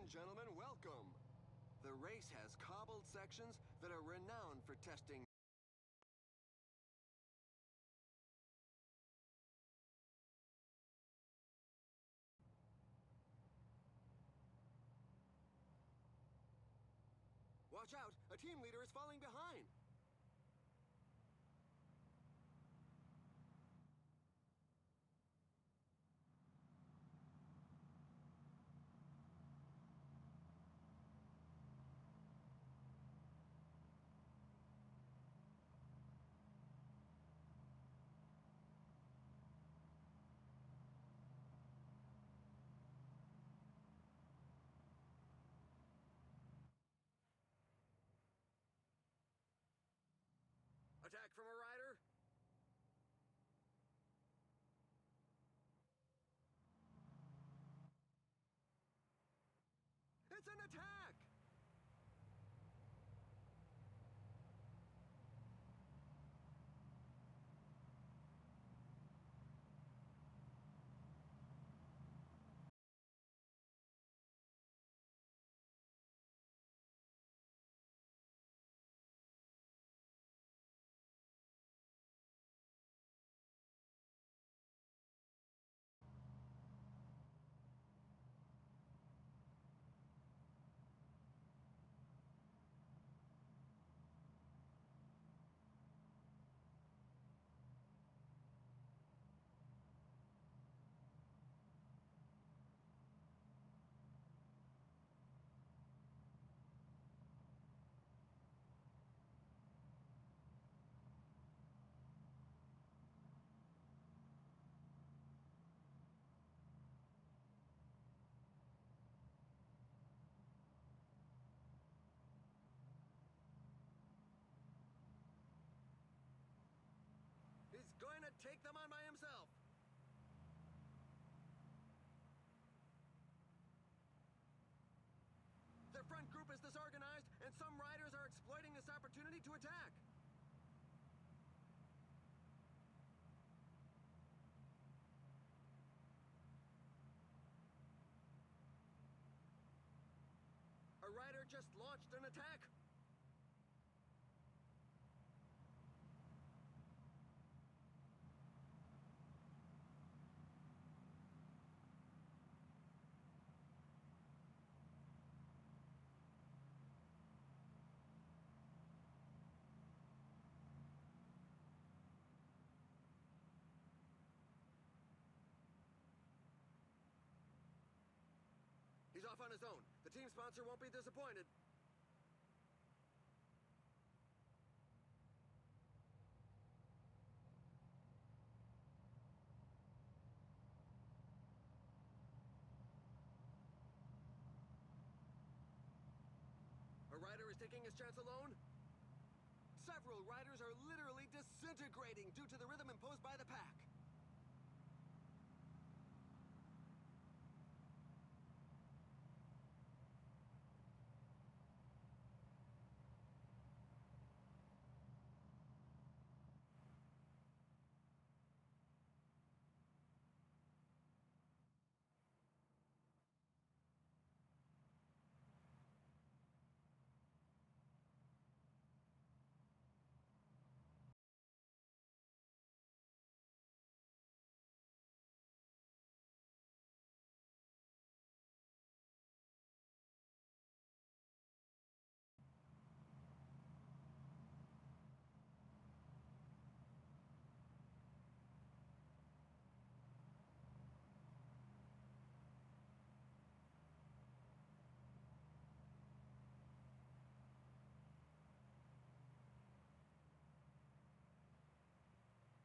and gentlemen, welcome. The race has cobbled sections that are renowned for testing. Watch out! A team leader is falling behind! Attack from a rider? It's an attack! He's going to take them on by himself. Their front group is disorganized, and some riders are exploiting this opportunity to attack. A rider just launched an attack. He's off on his own. The team sponsor won't be disappointed. A rider is taking his chance alone. Several riders are literally disintegrating due to the rhythm imposed by the pack.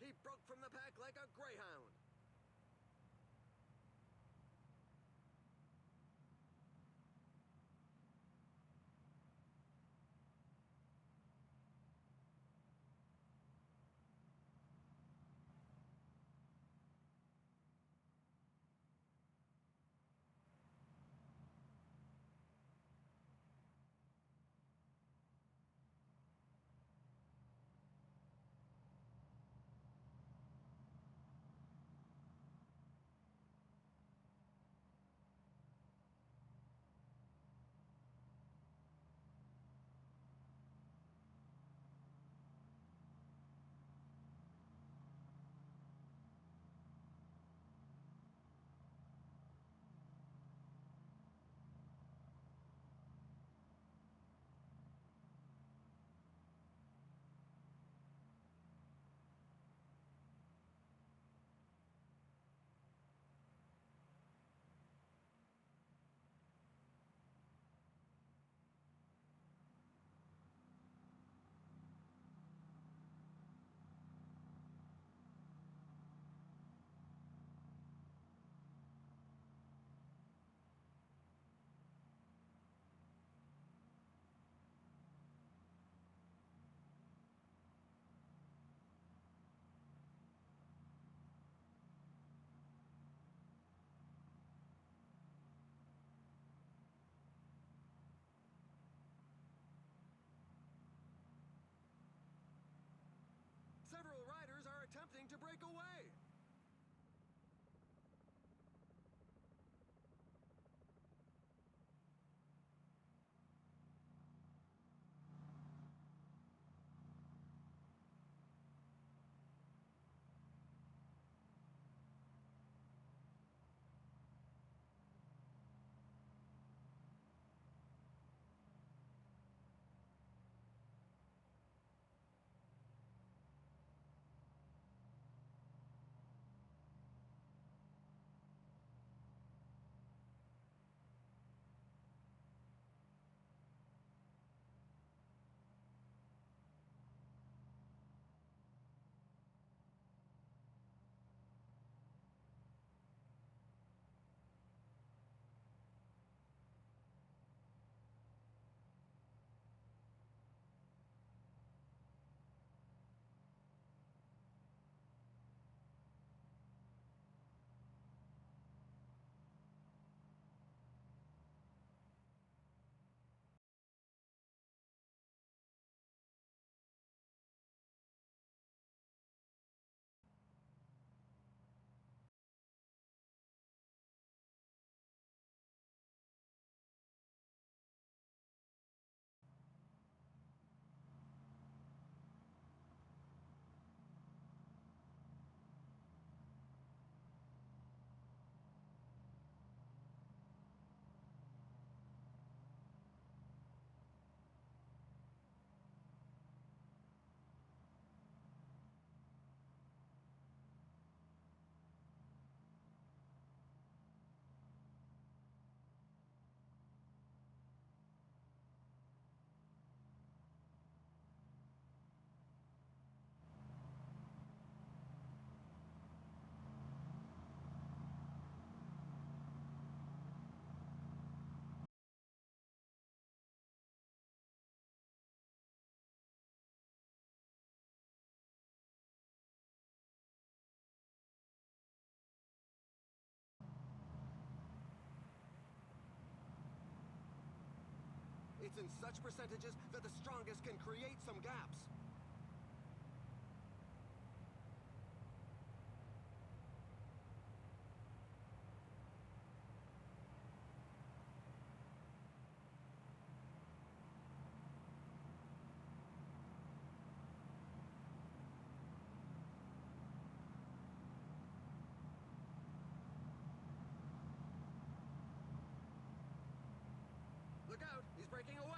He broke from the pack like a greyhound. It's in such percentages that the strongest can create some gaps. Look out, he's breaking away.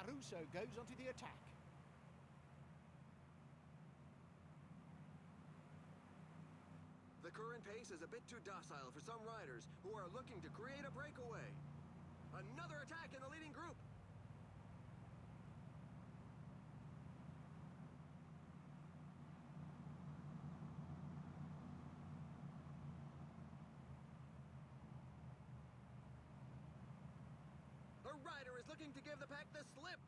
Caruso goes onto the attack. The current pace is a bit too docile for some riders who are looking to create a breakaway. Another attack in the leading group. A rider is looking to give the pack the slip.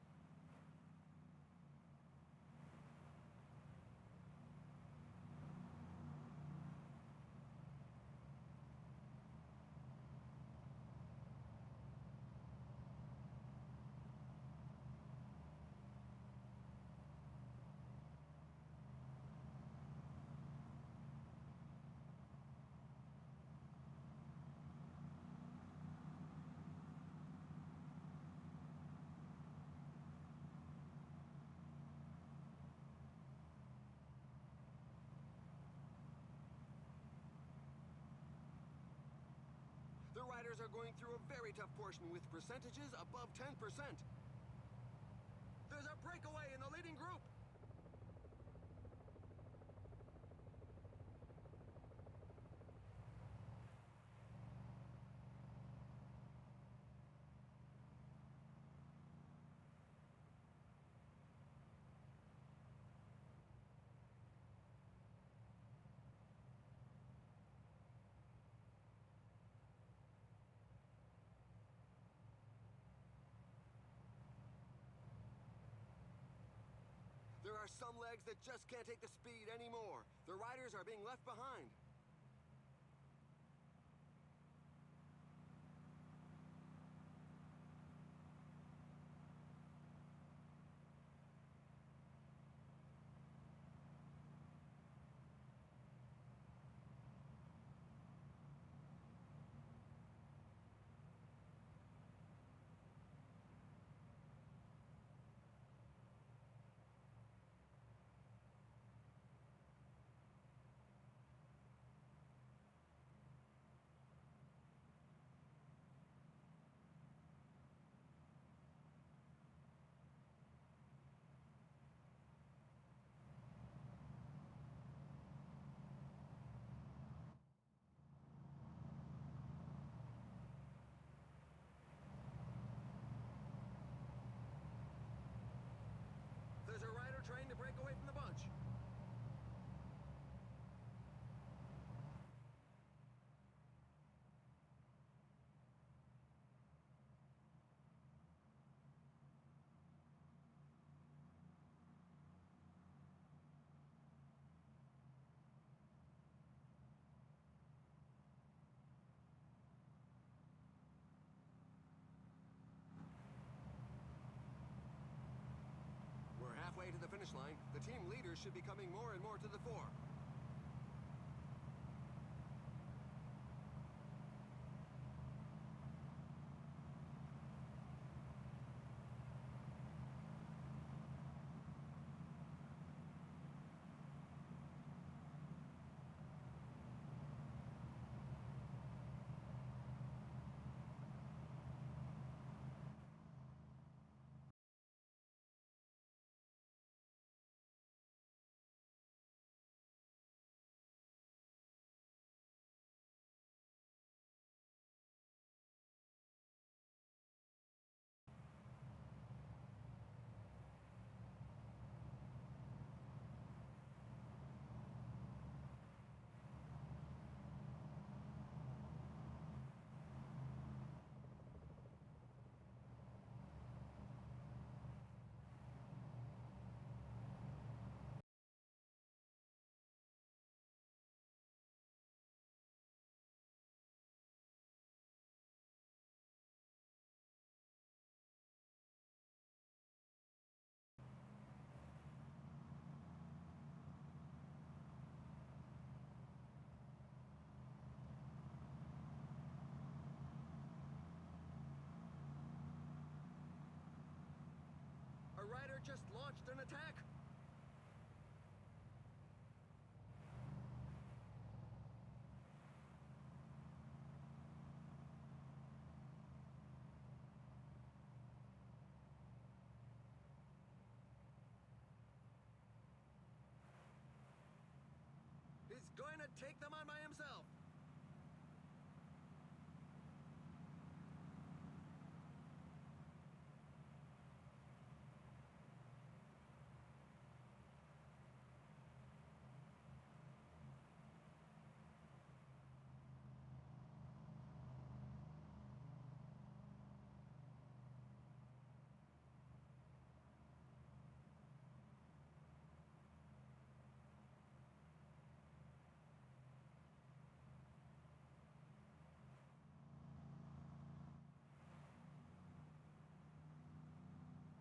The riders are going through a very tough portion with percentages above 10%. There's a breakaway in the leading group. There are some legs that just can't take the speed anymore. The riders are being left behind. finish line, the team leaders should be coming more and more to the fore. A rider just launched an attack. He's going to take them on by himself.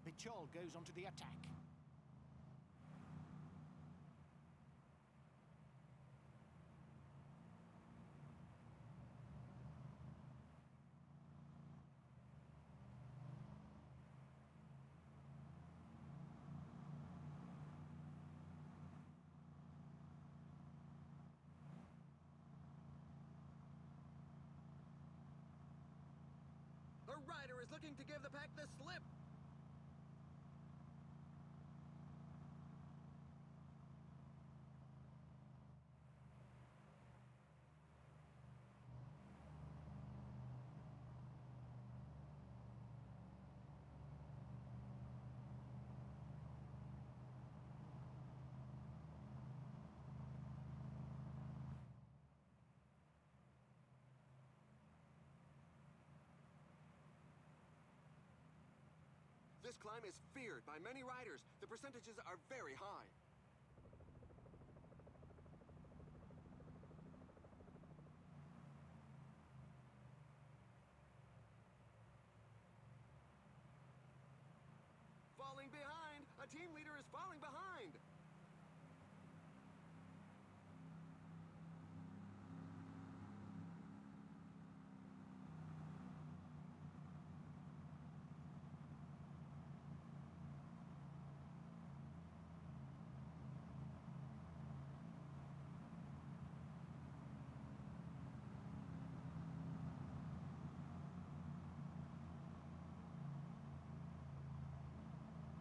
Bichol goes onto the attack. A rider is looking to give the pack the slip. This climb is feared by many riders. The percentages are very high. Falling behind! A team leader is falling behind!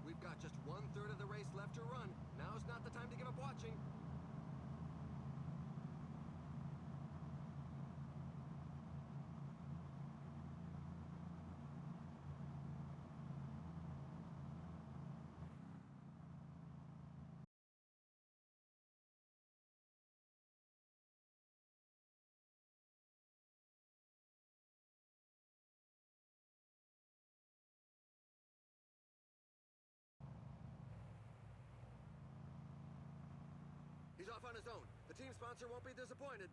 We've got just 1/3 of the race left to run. Now's not the time to give up watching. He's off on his own. The team sponsor won't be disappointed.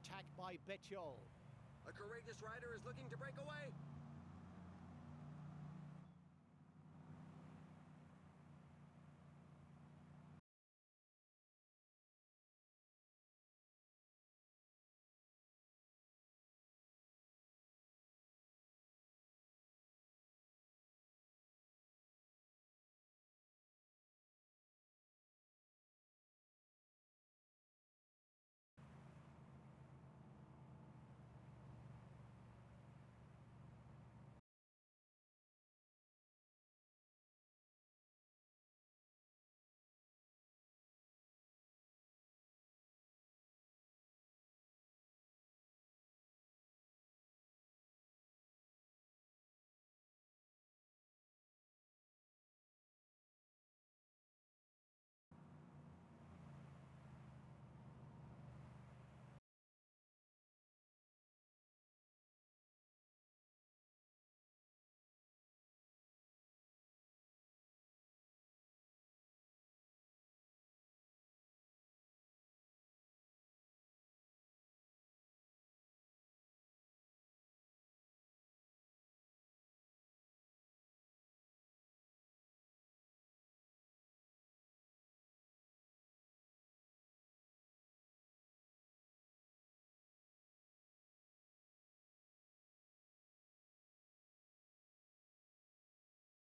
attack by Betchol. A courageous rider is looking to break away.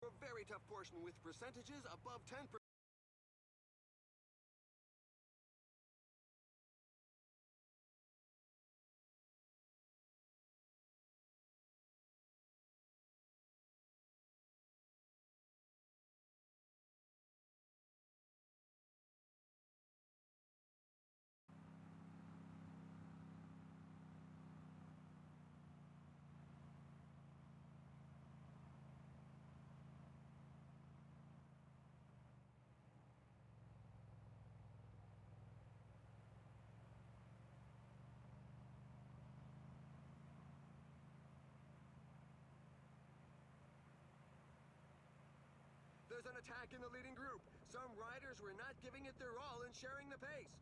A very tough portion with percentages above 10%. There's an attack in the leading group. Some riders were not giving it their all and sharing the pace.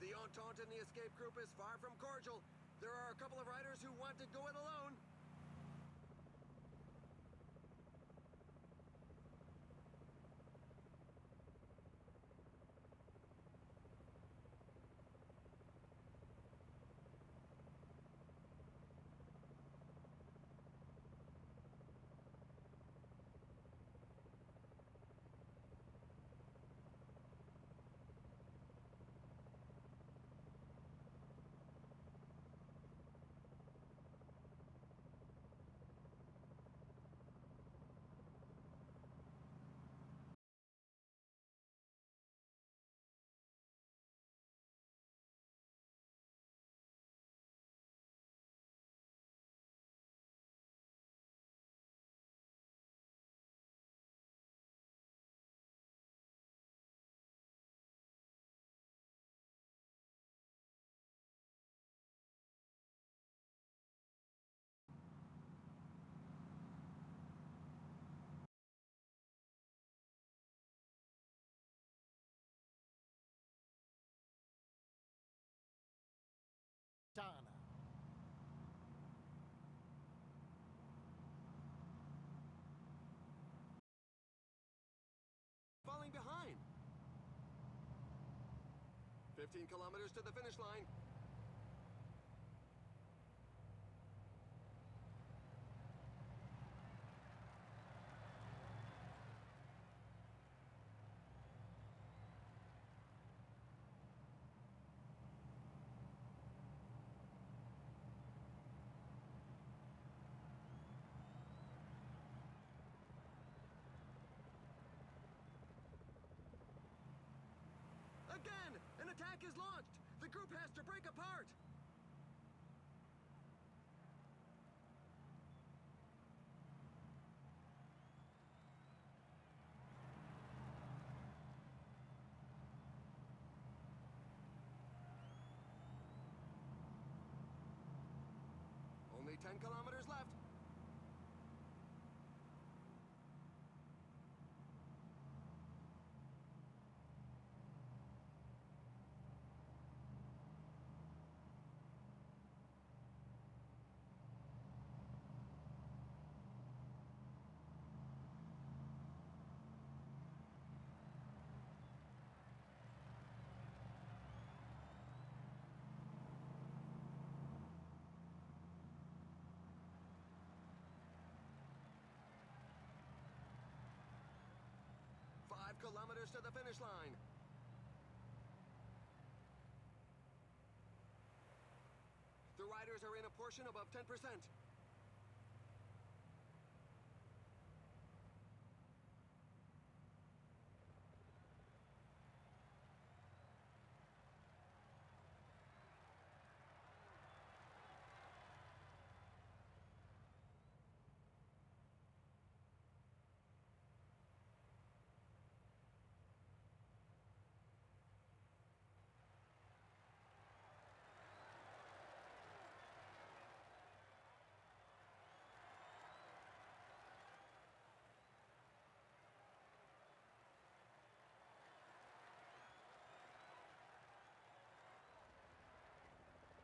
The entente in the escape group is far from cordial. There are a couple of riders who want to go it alone. Dana. Falling behind. 15 kilometers to the finish line. is launched! The group has to break apart! Only 10 kilometers left. Kilometers to the finish line. The riders are in a portion above 10%.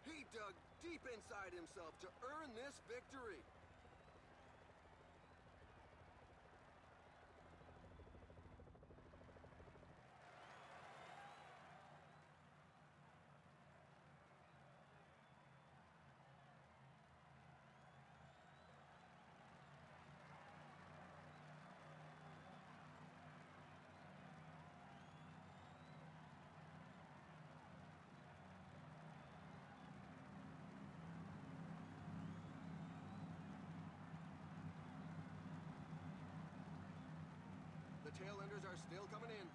He dug deep inside himself to earn this victory. The tailenders are still coming in.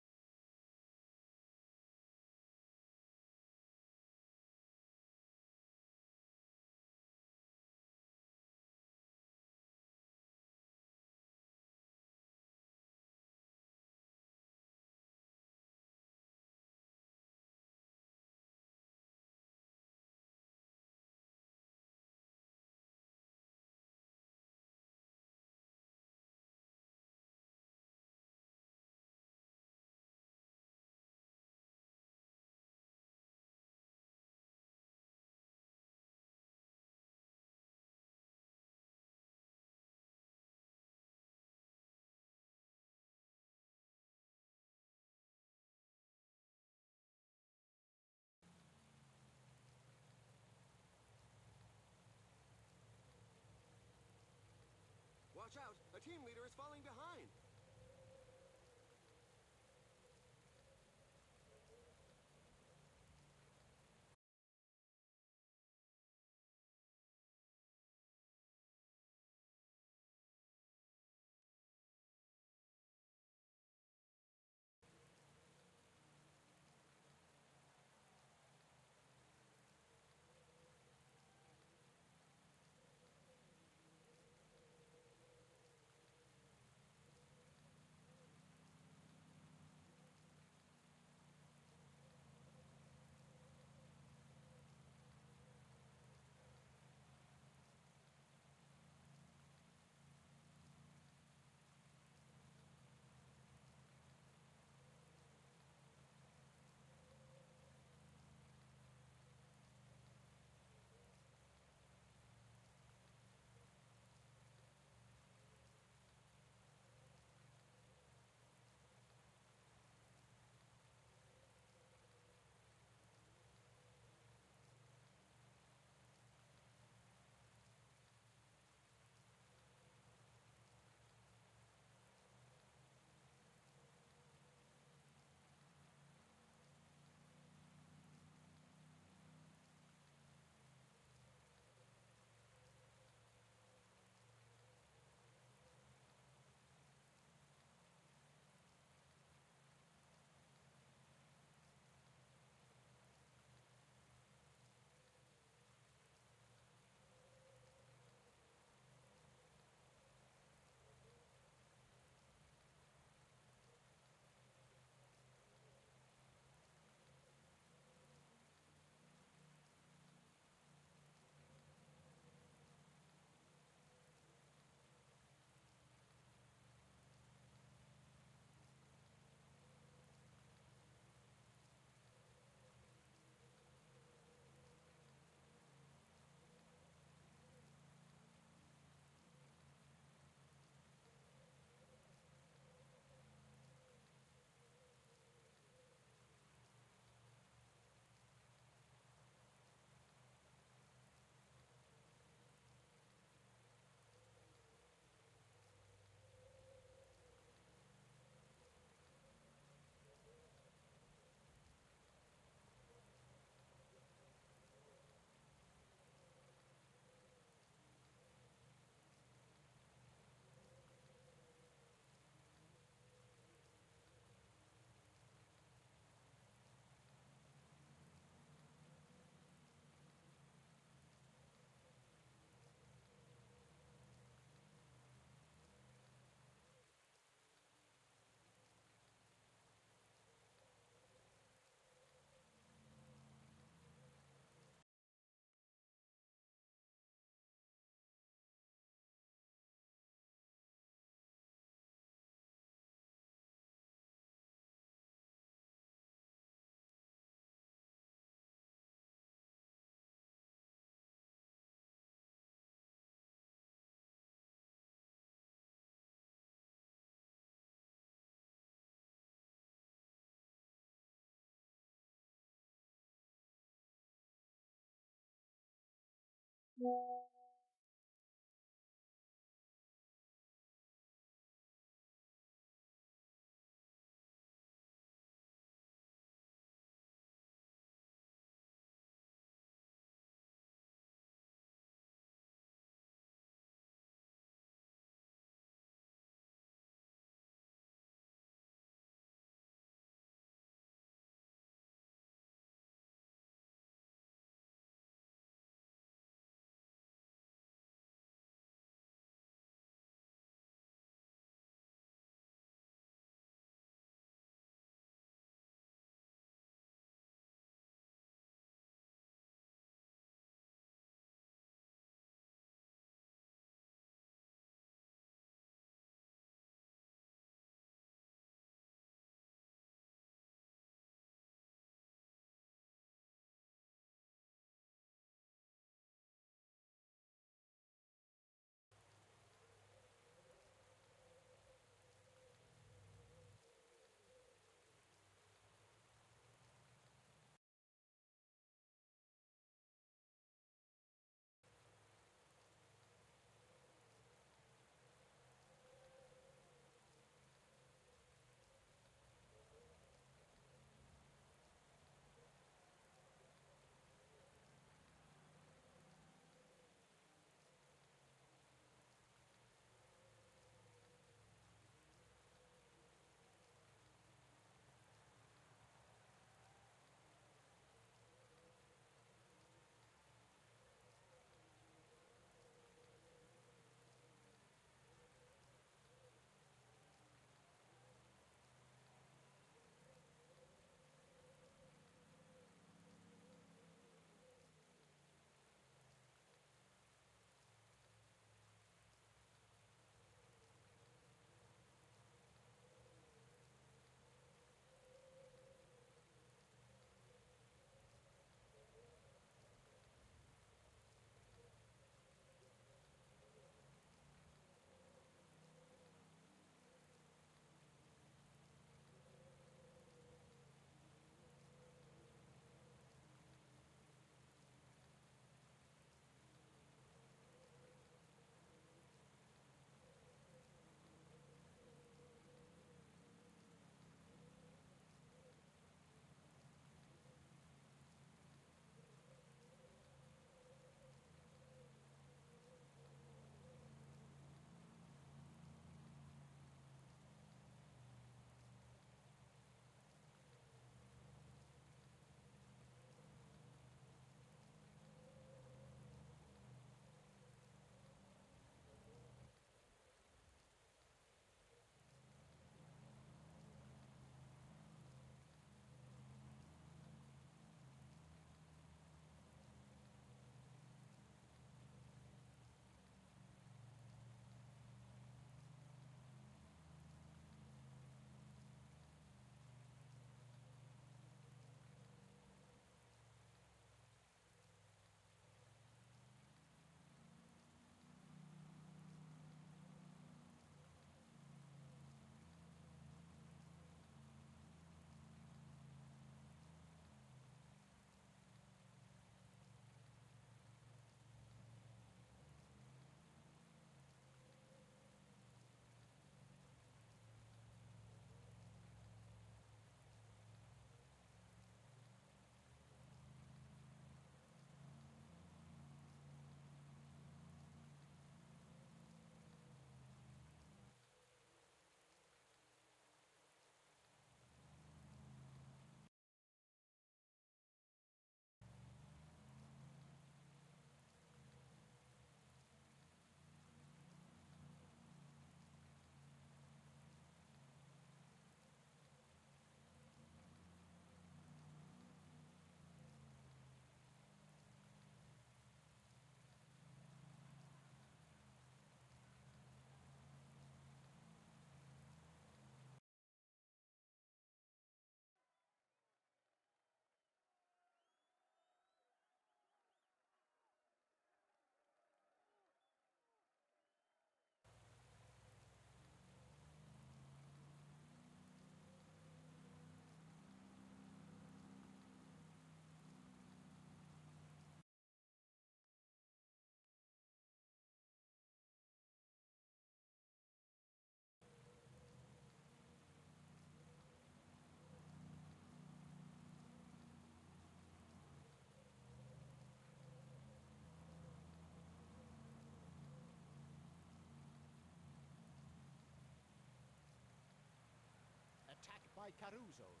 by Caruso.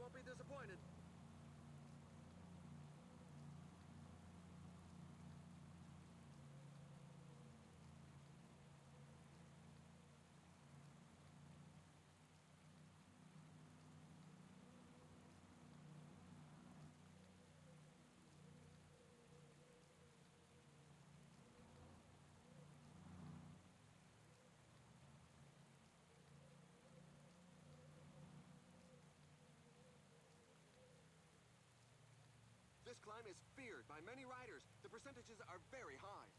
won't be disappointed. This climb is feared by many riders. The percentages are very high.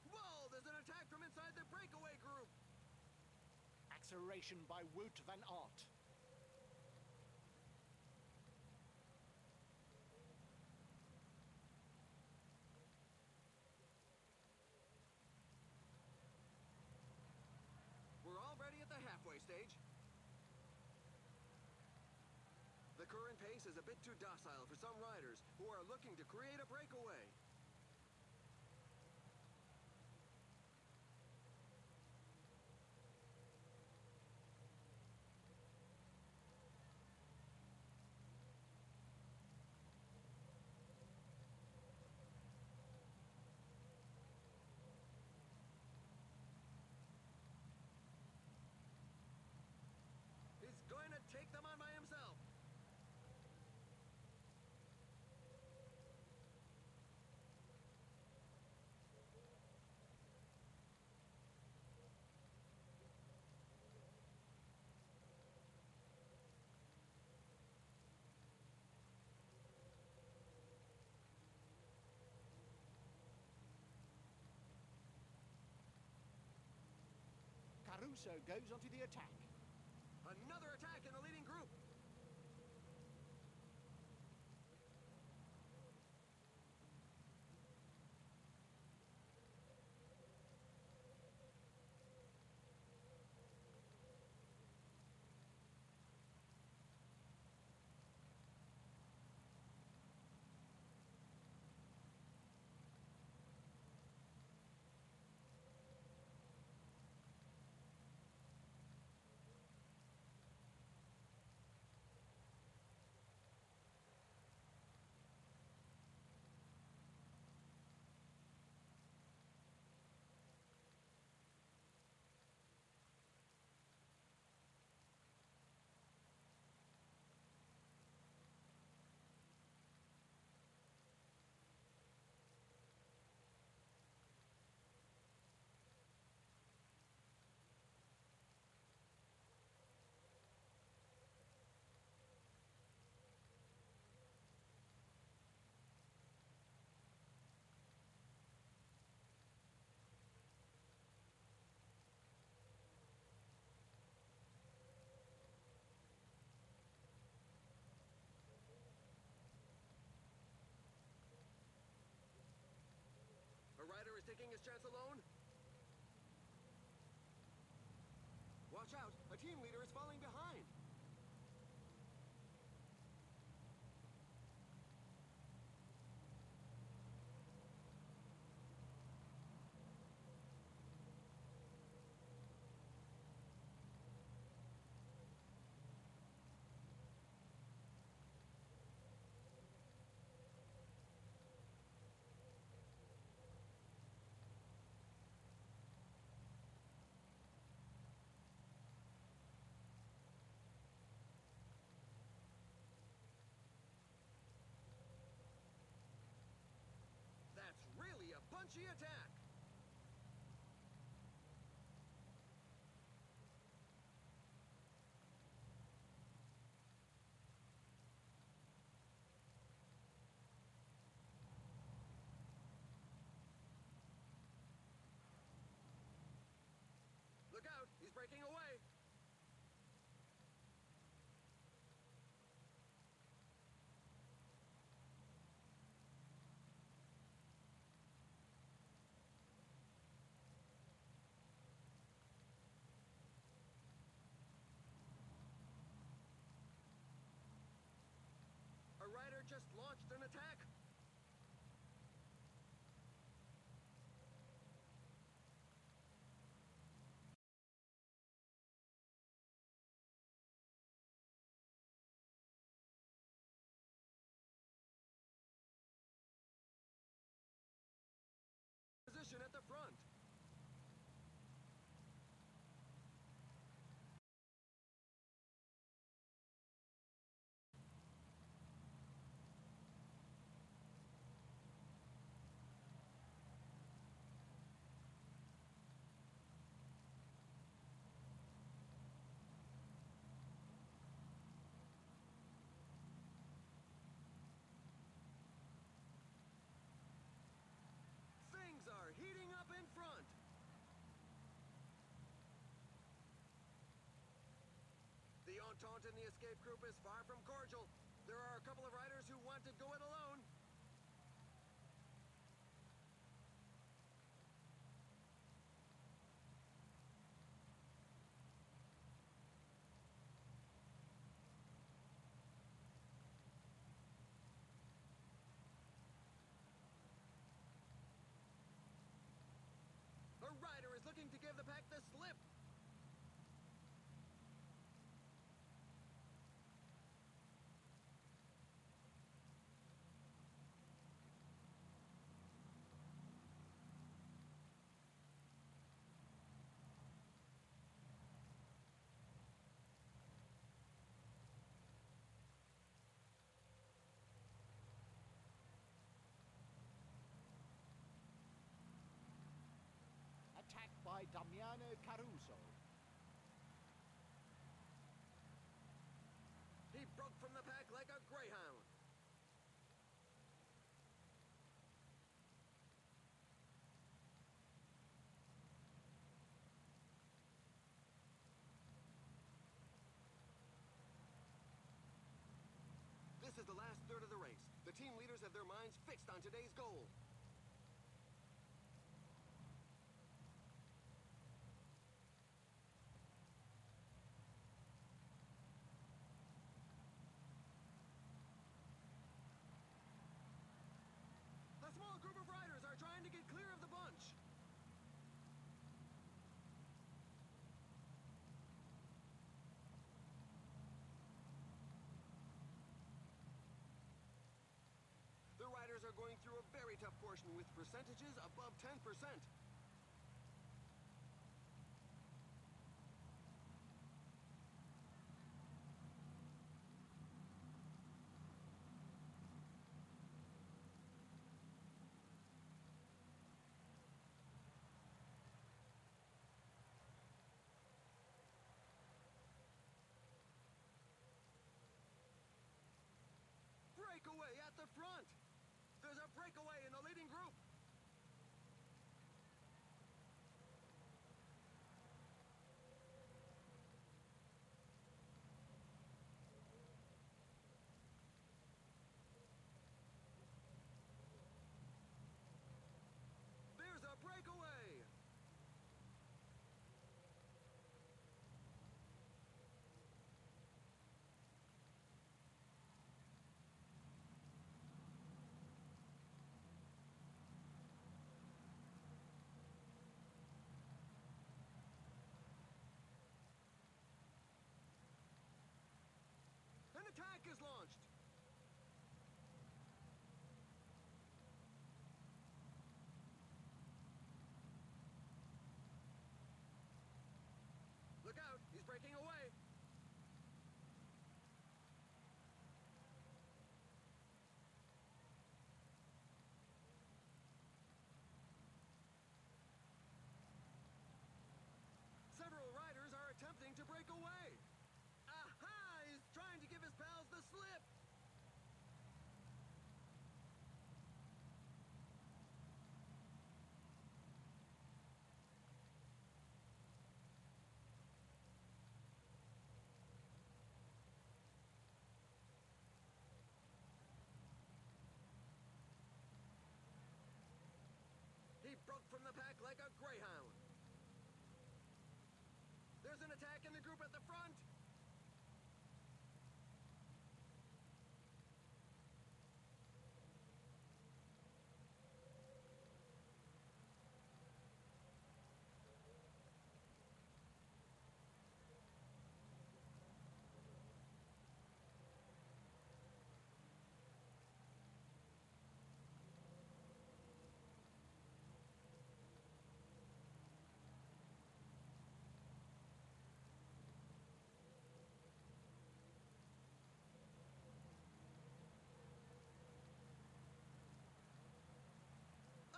Whoa, there's an attack from inside the breakaway group. Acceleration by Wout van Aert. We're already at the halfway stage. The current pace is a bit too docile for some riders who are looking to create a breakaway. He's going to take them on by himself. Caruso goes onto the attack. Another attack in the leading group. A rider is taking his chance alone. Watch out, a team leader is falling behind. That's really a punchy attack. L'entente in the escape group is far from cordial. There are a couple of riders who want to go it alone. A rider is looking to give the pack the slip. Attack by Damiano Caruso. He broke from the pack like a greyhound. This is the last third of the race. The team leaders have their minds fixed on today's goal. A small group of riders are trying to get clear of the bunch. The riders are going through a very tough portion with percentages above 10%. Breakaway at the front. There's a breakaway in the leading group. There's a breakaway. An attack is launched. Look out, he's breaking away. Several riders are attempting to break away. Aha! He's trying to give his pals the slip. He broke from the pack like a greyhound. There's an attack in the group at the front.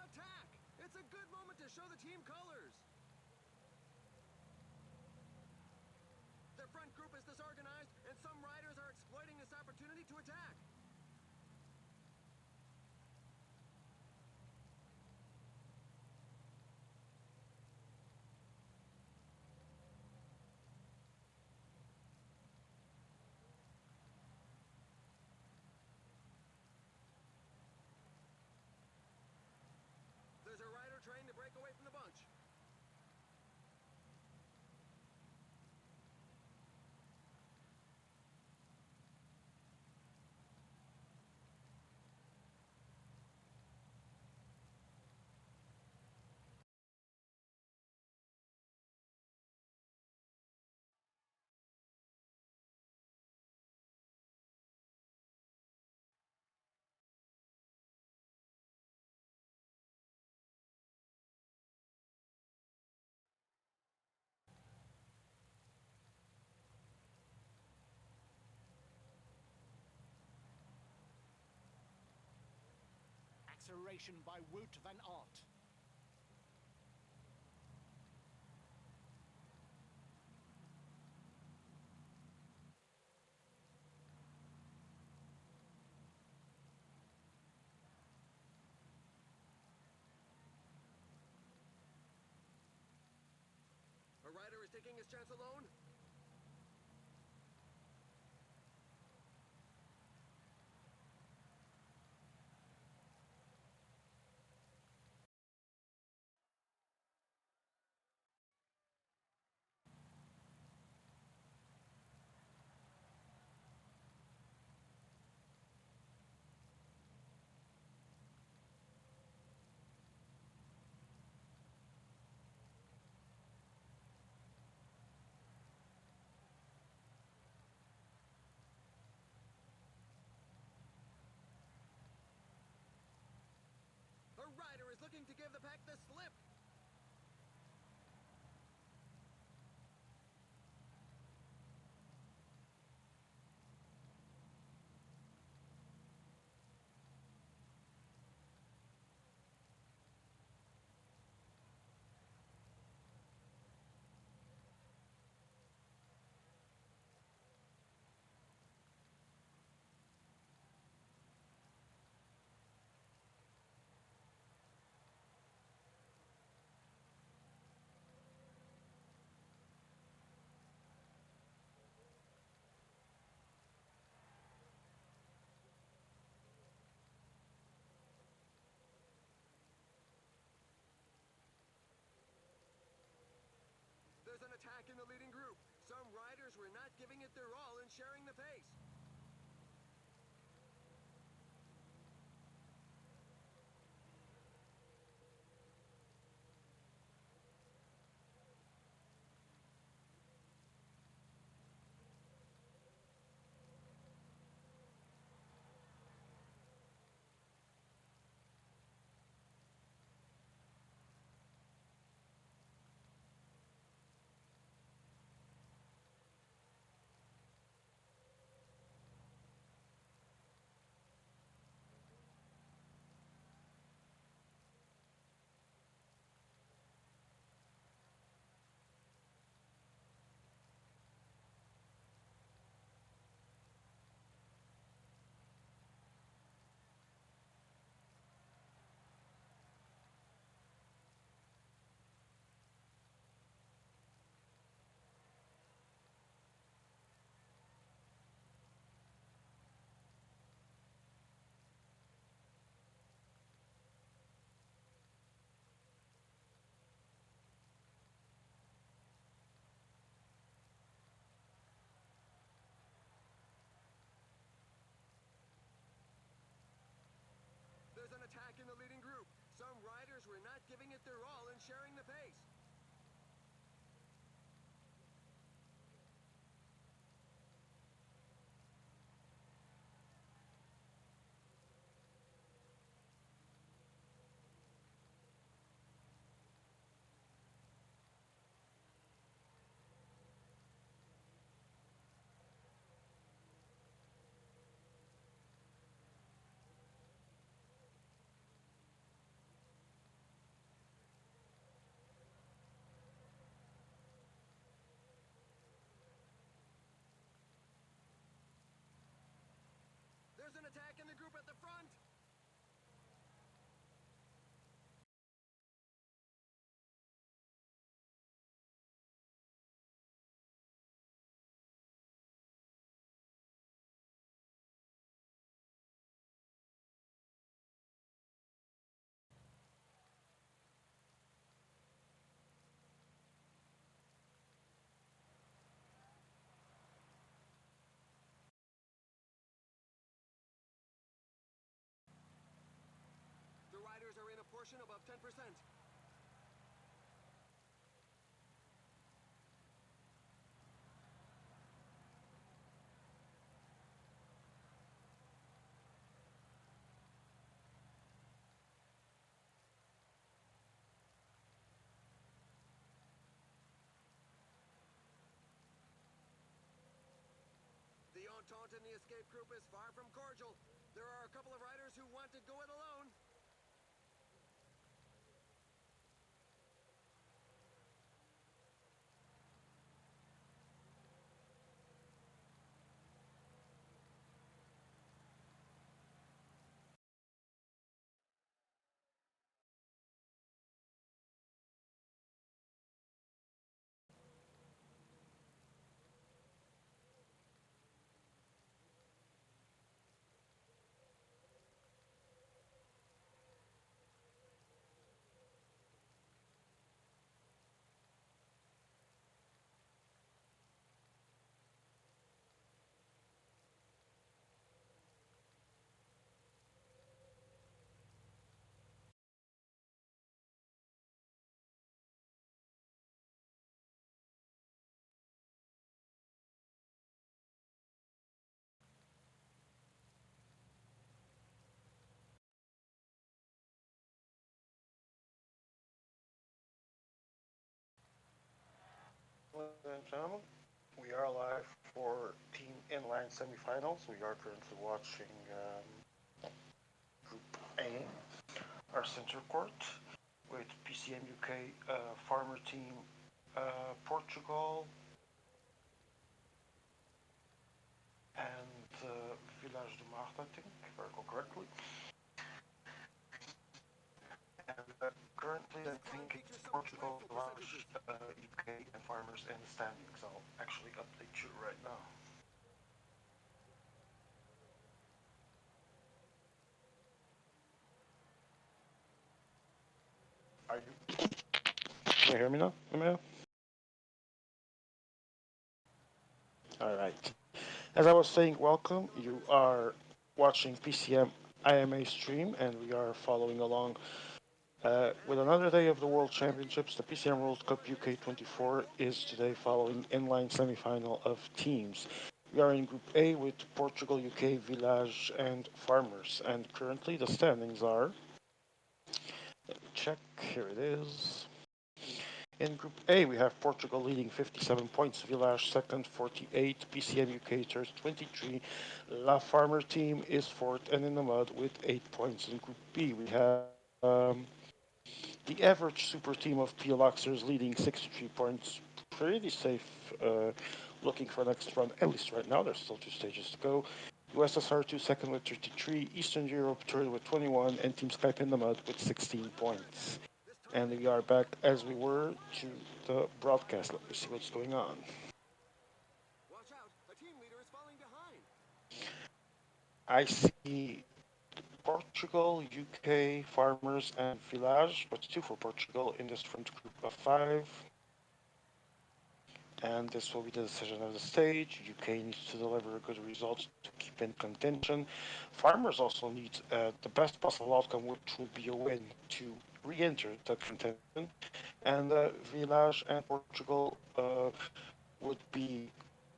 Attack! It's a good moment to show the team colors. Their front group is disorganized, and some riders are exploiting this opportunity to attack. acceleration by Wout van Aert. A rider is taking his chance alone. A rider is looking to give the pack the slip. There's an attack in the leading group. Some riders were not giving it their all in sharing the pace. There's an attack in the leading group. Some riders were not giving it their all in sharing the pace. There's an attack in the group at the front. The riders are in a portion above 10%. The entente in the escape group is far from cordial. There are a couple of riders who want to go it alone. Ladies and gentlemen, we are live for Team Inline Semifinals. We are currently watching Group A, our center court, with PCM UK, Farmer Team, Portugal, and Village de Marta, I think, if I recall correctly. And currently, I This card think it's features some Portugal, dreadful Village, percentages. UK, and Farmers in the standings. I'll actually update you right now. Are you? Can you hear me now, Emil? All right. As I was saying, welcome. You are watching PCM IMA stream, and we are following along with another day of the World Championships. The PCM World Cup UK 24 is today following inline semi-final of teams. We are in Group A with Portugal, UK, Village, and Farmers, and currently the standings are. Let me check. Here it is. In Group A, we have Portugal leading 57 points, Village second 48, PCM UK third 23. La Farmer team is fourth and in the mud with 8 points. In Group B, we have the average super team of PLXers leading 63 points. Pretty safe, looking for next run, at least right now. There's still two stages to go. USSR 2 second with 33, Eastern Europe third with 21, and Team Skype in the mud with 16 points. This And tournament we are back as we were to the broadcast. Let me see what's going on. Watch out, a team leader is falling behind. I see Portugal, UK, Farmers, and Village, but two for Portugal in this front group of five. And this will be the decision of the stage. UK needs to deliver good results to keep in contention. Farmers also need the best possible outcome, which will be a win to re-enter the contention. And Village and Portugal would be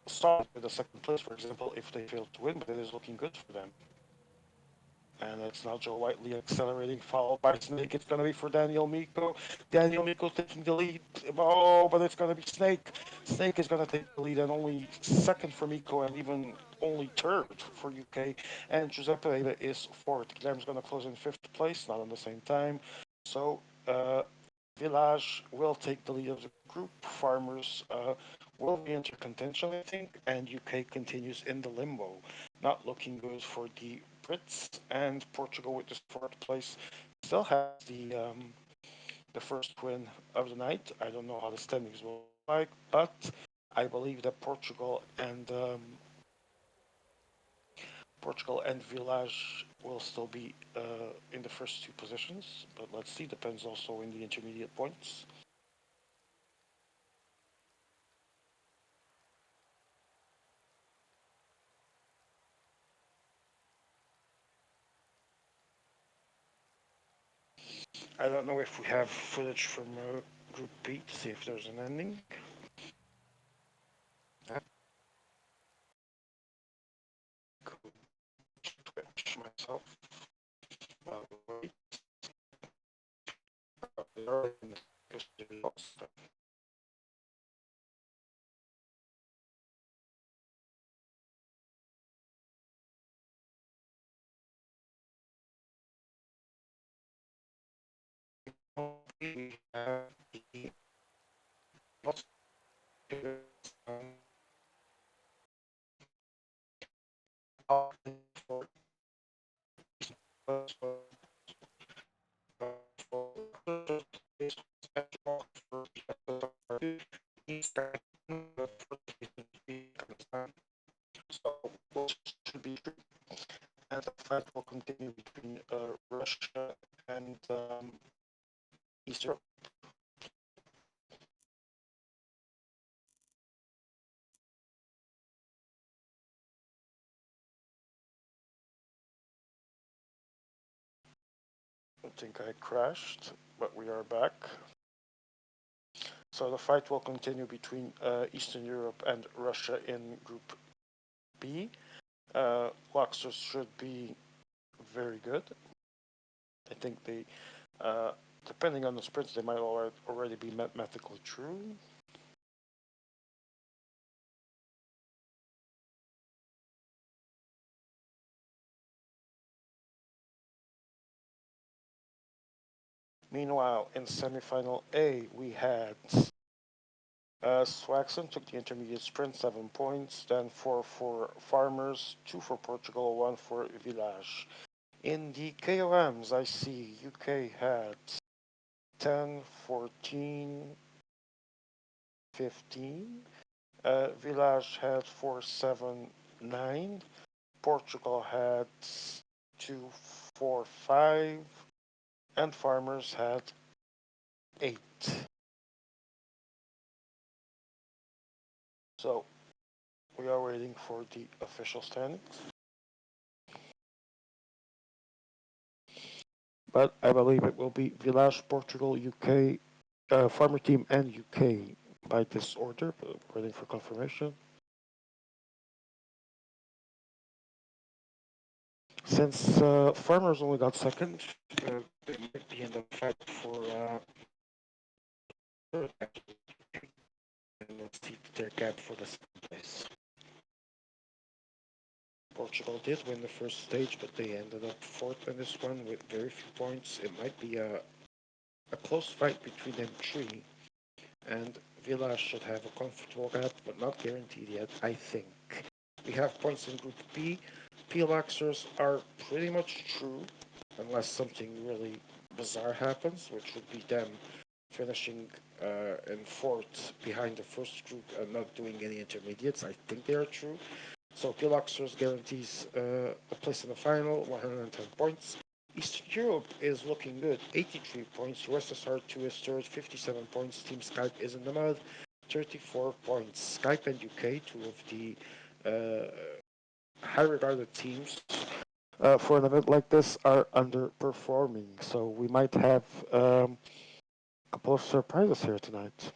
starting with the second place, for example, if they fail to win, but it is looking good for them. And it's now Joe Whiteley accelerating, followed by Snake. It's going to be for Daniel Miko. Daniel Miko taking the lead. Oh, but it's going to be Snake. Snake is going to take the lead, and only second for Miko, and even only third for UK. And Giuseppe Pereira is fourth. Guilherme's going to close in fifth place, not on the same time. So Village will take the lead of the group. Farmers will be into contention, I think, and UK continues in the limbo. Not looking good for the Brits, and Portugal with this fourth place still has the first win of the night. I don't know how the standings will look like, but I believe that Portugal and Village will still be in the first two positions. But let's see. Depends also in the intermediate points. I don't know if we have footage from Group B to see if there's an ending. I could Twitch myself. Wait. We have the for so should be true, and the fight will continue between Russia and East Europe. I think I crashed, but we are back. So the fight will continue between Eastern Europe and Russia in Group B. Luxors should be very good. I think they, uh, depending on the sprints, they might already be mathematically true. Meanwhile, in semifinal A, we had Swaxon took the intermediate sprint, 7 points, then 4 for Farmers, 2 for Portugal, 1 for Village. In the KOMs, I see UK had 10, 14, 15. Village had 4, 7, 9. Portugal had 2, 4, 5. And Farmers had 8. So we are waiting for the official standings. But I believe it will be Village, Portugal, UK, Farmer Team, and UK by this order. But waiting for confirmation. Since Farmers only got second, they might be in the fight for third. And let's see their gap for the second place. Portugal did win the first stage, but they ended up fourth in this one with very few points. It might be a close fight between them three, and Villa should have a comfortable gap, but not guaranteed yet, I think. We have points in Group B. P-Laxers are pretty much true, unless something really bizarre happens, which would be them finishing in fourth behind the first group and not doing any intermediates. I think they are true. So Pilaxers guarantees a place in the final, 110 points. Eastern Europe is looking good, 83 points. USSR2 is third, 57 points. Team Skype is in the mud, 34 points. Skype and UK, two of the high-regarded teams for an event like this, are underperforming. So we might have a couple of surprises here tonight.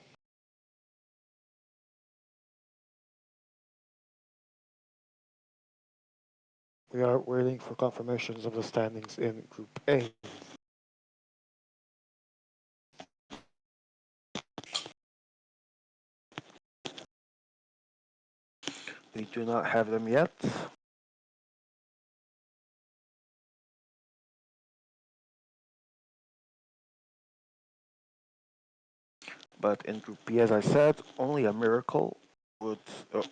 We are waiting for confirmations of the standings in Group A. We do not have them yet. But in Group B, as I said, only a miracle would,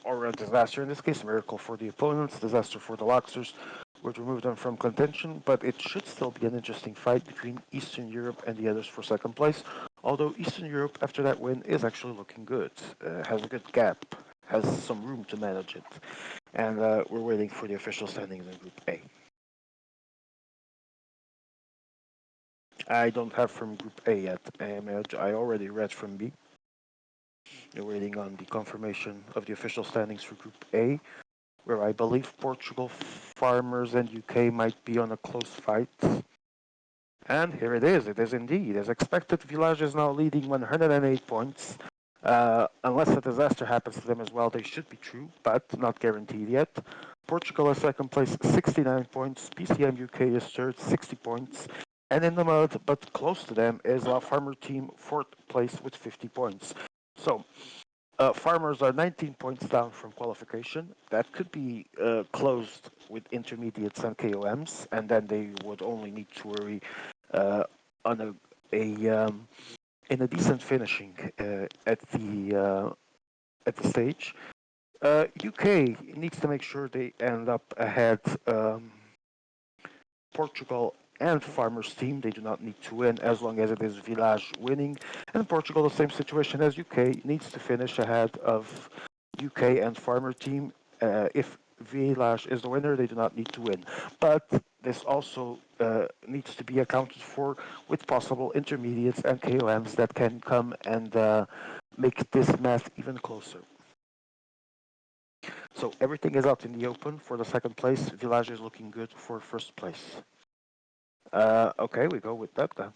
or a disaster in this case, a miracle for the opponents, disaster for the Luxers, would remove them from contention. But it should still be an interesting fight between Eastern Europe and the others for second place. Although Eastern Europe, after that win, is actually looking good, has a good gap, has some room to manage it. And we're waiting for the official standings in Group A. I don't have from Group A yet. I already read from B. We're waiting on the confirmation of the official standings for Group A, where I believe Portugal, Farmers, and UK might be on a close fight. And here it is. It is indeed. As expected, Village is now leading 108 points. Unless a disaster happens to them as well, they should be true, but not guaranteed yet. Portugal is second place, 69 points. PCM UK is third, 60 points. And in the mud, but close to them, is our Farmer team, fourth place with 50 points. So, Farmers are 19 points down from qualification. That could be closed with intermediates and KOMs, and then they would only need to worry uh, on in a decent finishing at the stage. UK needs to make sure they end up ahead. Portugal and Farmers team, they do not need to win as long as it is Village winning. And Portugal, the same situation as UK, needs to finish ahead of UK and Farmer team. If Village is the winner, they do not need to win. But this also needs to be accounted for with possible intermediates and KOMs that can come and make this math even closer. So everything is out in the open for the second place. Village is looking good for first place. Okay, we go with that then.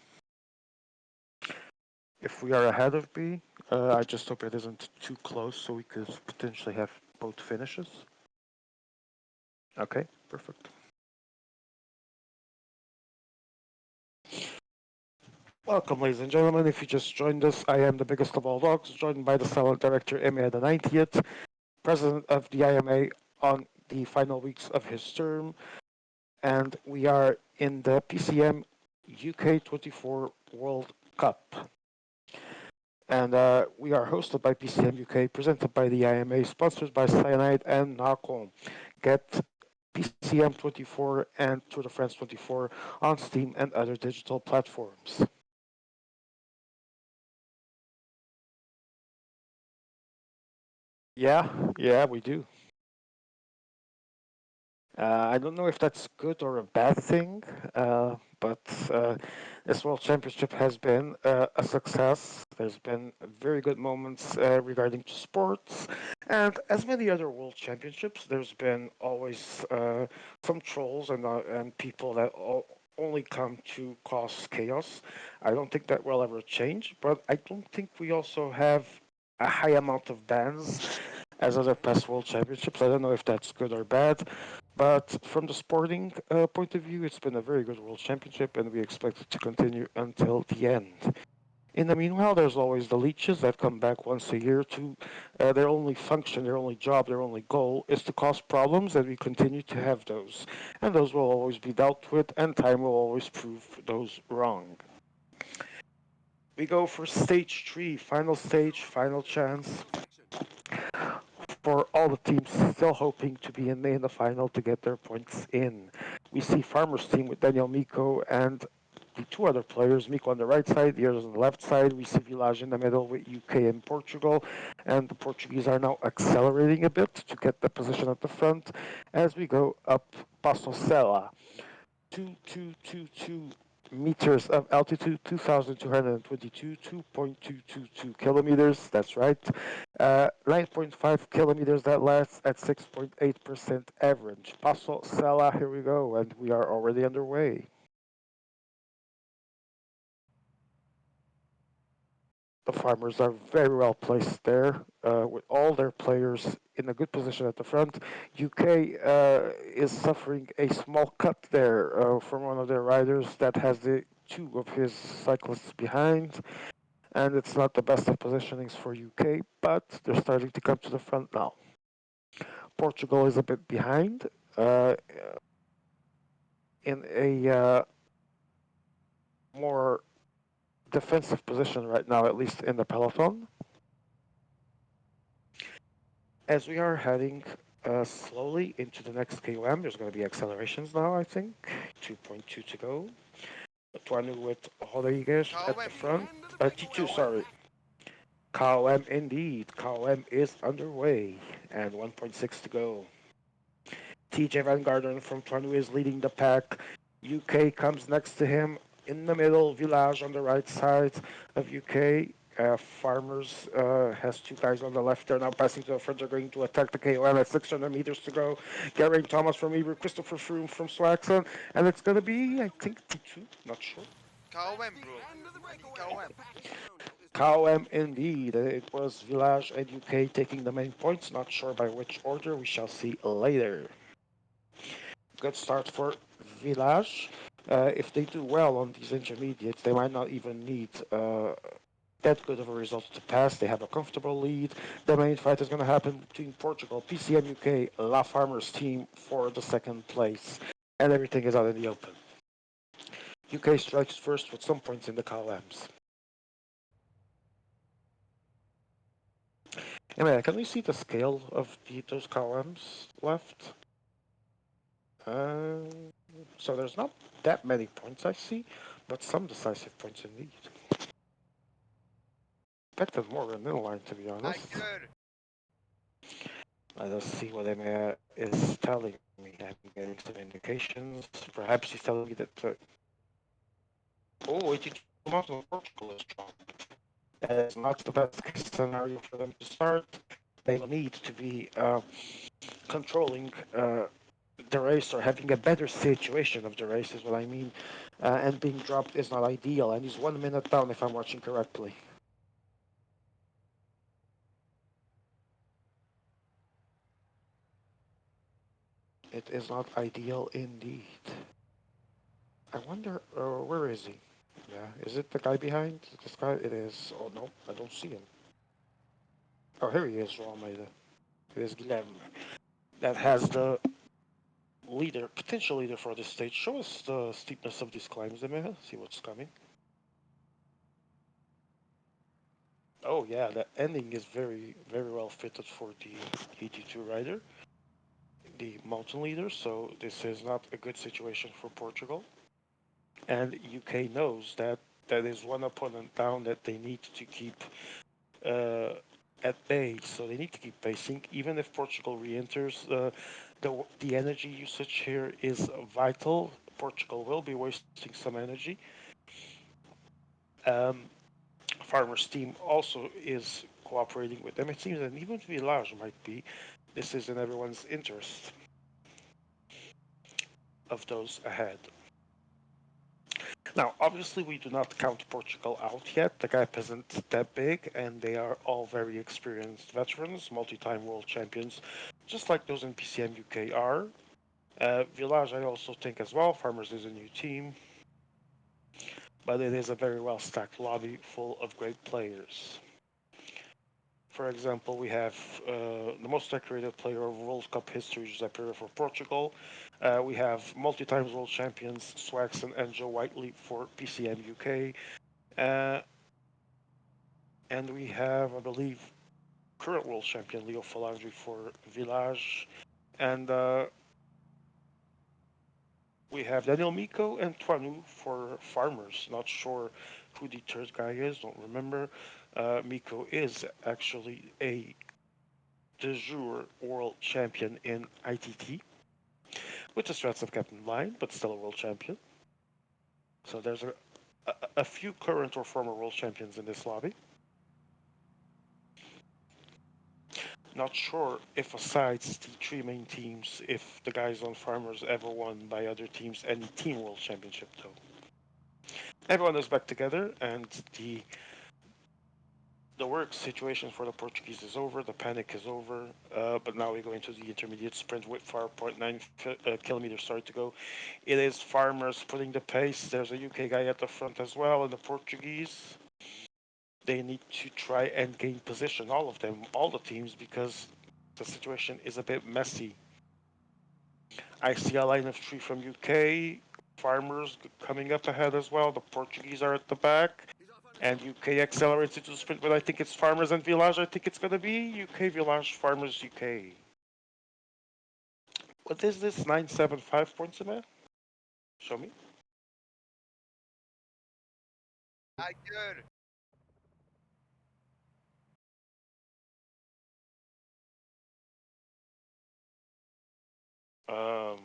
If we are ahead of B, I just hope it isn't too close so we could potentially have both finishes. Okay, perfect. Welcome, ladies and gentlemen. If you just joined us, I am the biggest of all dogs, joined by the silent director, Emir the 90th, president of the IMA on the final weeks of his term. And we are in the PCM UK 24 World Cup. And we are hosted by PCM UK, presented by the IMA, sponsored by Cyanide and Narcon. Get PCM 24 and Tour de France 24 on Steam and other digital platforms. Yeah, yeah, we do. I don't know if that's good or a bad thing, but this World Championship has been a success. There's been very good moments regarding to sports, and as many other World Championships, there's been always some trolls and people that only come to cause chaos. I don't think that will ever change, but I don't think we also have a high amount of bans as other past World Championships. I don't know if that's good or bad, but from the sporting point of view, it's been a very good World Championship, and we expect it to continue until the end. In the meanwhile, there's always the leeches that come back once a year to their only function, their only job, their only goal is to cause problems, and we continue to have those. And those will always be dealt with, and time will always prove those wrong. We go for stage three, final stage, final chance for all the teams still hoping to be in the final to get their points in. We see Farmer's team with Daniel Miko and the two other players, Miko on the right side, the others on the left side. We see Village in the middle with UK and Portugal, and the Portuguese are now accelerating a bit to get the position at the front as we go up Passo Sela. 2,222 meters of altitude, 2,222, 2.222 kilometers, that's right. 9.5 kilometers that lasts at 6.8% average. Paso Sala, here we go, and we are already underway. The farmers are very well placed there, with all their players in a good position at the front. UK is suffering a small cut there from one of their riders that has the two of his cyclists behind, and it's not the best of positionings for UK, but they're starting to come to the front now. Portugal is a bit behind in a more defensive position right now, at least in the peloton. As we are heading slowly into the next KOM, there's going to be accelerations now, I think. 2.2 to go. Tuanu with Rodriguez at the KOM, bro. front. T2, KOM. sorry. KOM indeed. KOM is underway. And 1.6 to go. TJ Van Garderen from Tuanu is leading the pack. UK comes next to him in the middle. Village on the right side of UK. Farmers has two guys on the left. They're now passing to the front. They're going to attack the KOM at 600 meters to go. Geraint Thomas from Eber, Christopher Froome from Swaxon. And it's going to be, I think, T2. Not sure. KOM, bro. I think KOM. KOM indeed. It was Village and UK taking the main points. Not sure by which order. We shall see later. Good start for Village. If they do well on these intermediates, they might not even need that good of a result to pass. They have a comfortable lead. The main fight is going to happen between Portugal, PCM UK, La Farmers team for the second place. And everything is out in the open. UK strikes first with some points in the columns. Anyway, can we see the scale of those columns left? Uh, so there's not that many points I see, but some decisive points indeed. Expected more in Inline, to be honest. Tiger. Let us see what Emma is telling me. I'm getting some indications. Perhaps he's telling me that. 82 miles of Portugal is strong. That is not the best case scenario for them to start. They will need to be controlling the race or having a better situation of the race, is what I mean. And being dropped is not ideal. And he's 1 minute down, if I'm watching correctly. It is not ideal indeed. I wonder, where is he? Yeah, is it the guy behind this guy? It is. Oh no, I don't see him. Oh, here he is, Almeida. It is Guilherme. That has the leader, potential leader for this stage. Show us the steepness of these climbs, Emma. See what's coming. Oh yeah, the ending is very well fitted for the 82 rider, the mountain leader. So this is not a good situation for Portugal, and UK knows that that is one opponent down that they need to keep uh, at bay. So they need to keep pacing, even if Portugal re-enters. The energy usage here is vital. Portugal will be wasting some energy. Um, Farmer's team also is cooperating with them. It seems that even Village might be. This is in everyone's interest of those ahead. Now, obviously, we do not count Portugal out yet. The gap isn't that big, and they are all very experienced veterans, multi-time world champions, just like those in PCM UK are. Village, I also think as well. Farmers is a new team, but it is a very well-stacked lobby full of great players. For example, we have the most decorated player of World Cup history, Giuseppe for Portugal. We have multi-times world champions Swaxon and Joe Whiteley for PCM UK. Uh, and we have, I believe, current world champion Leo Falandri for Village. And we have Daniel Miko and Twanu for Farmers. Not sure who the third guy is, don't remember. Miko is actually a de jure world champion in ITT, with the strats of Captain Line, but still a world champion. So there's a few current or former world champions in this lobby. Not sure if besides the three main teams, if the guys on Farmers ever won by other teams any team world championship though. Everyone is back together, and the work situation for the Portuguese is over. The panic is over. But now we go into the intermediate sprint with 4.9 kilometers started to go. It is Farmers putting the pace. There's a UK guy at the front as well, and the Portuguese. They need to try and gain position, all of them, all the teams, because the situation is a bit messy. I see a line of three from UK, Farmers coming up ahead as well. The Portuguese are at the back, He's off on his and own. UK accelerates into the sprint, but I think it's Farmers and Village. I think it's going to be UK Village, Farmers UK. What is this? 975 points a man? Show me. Not good. Um,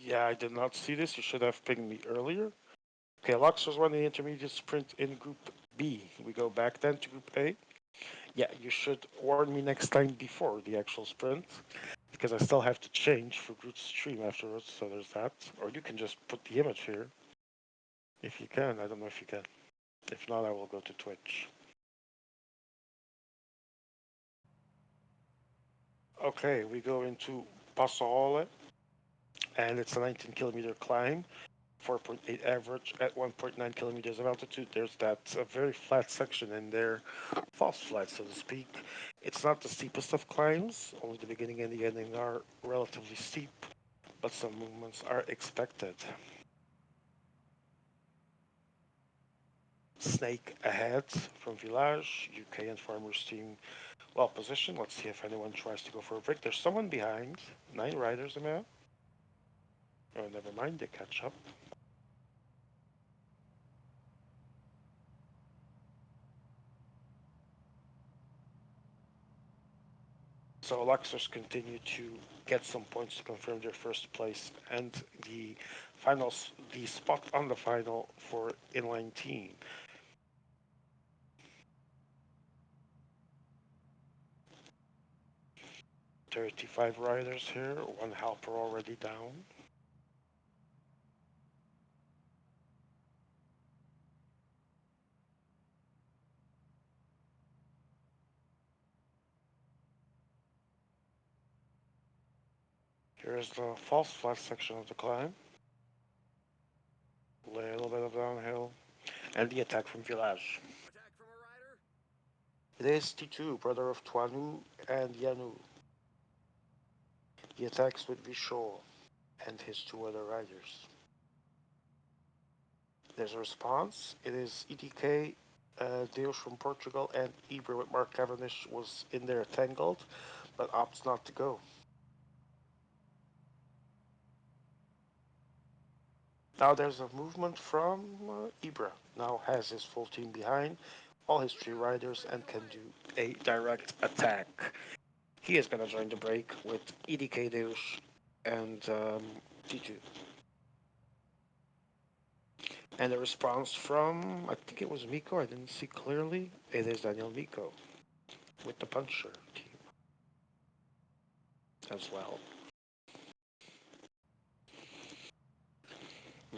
yeah, I did not see this. You should have pinged me earlier. Okay, Luxor's won the intermediate sprint in Group B. We go back then to Group A. Yeah, you should warn me next time before the actual sprint, because I still have to change for Groot's stream afterwards, so there's that. Or you can just put the image here, if you can. I don't know if you can. If not, I will go to Twitch. Okay, we go into Passaole, and it's a 19 kilometer climb. 4.8 average at 1.9 kilometers of altitude. There's that very flat section in there, false flat, so to speak. It's not the steepest of climbs, only the beginning and the ending are relatively steep, but some movements are expected. Snake ahead from Village, UK and Farmers team well positioned. Let's see if anyone tries to go for a break. There's someone behind, 9 riders, a man. Oh, never mind, they catch up. So Luxors continue to get some points to confirm their first place and the finals, the spot on the final for Inline team. 35 riders here, one helper already down. Here's the false flat section of the climb. Little bit of downhill. And the attack from Village. Attack from a rider. It is T2, brother of Tuanu and Yanu. He attacks with Vishal and his two other riders. There's a response. It is EDK, Deus from Portugal, and Ibra with Mark Cavendish was in there tangled, but opts not to go. Now there's a movement from Ibra. Now has his full team behind, all his three riders, and can do a direct attack. He is going to join the break with EDK Deus and T2. And a response from, I think it was Miko, I didn't see clearly. It is Daniel Miko with the Puncher team as well.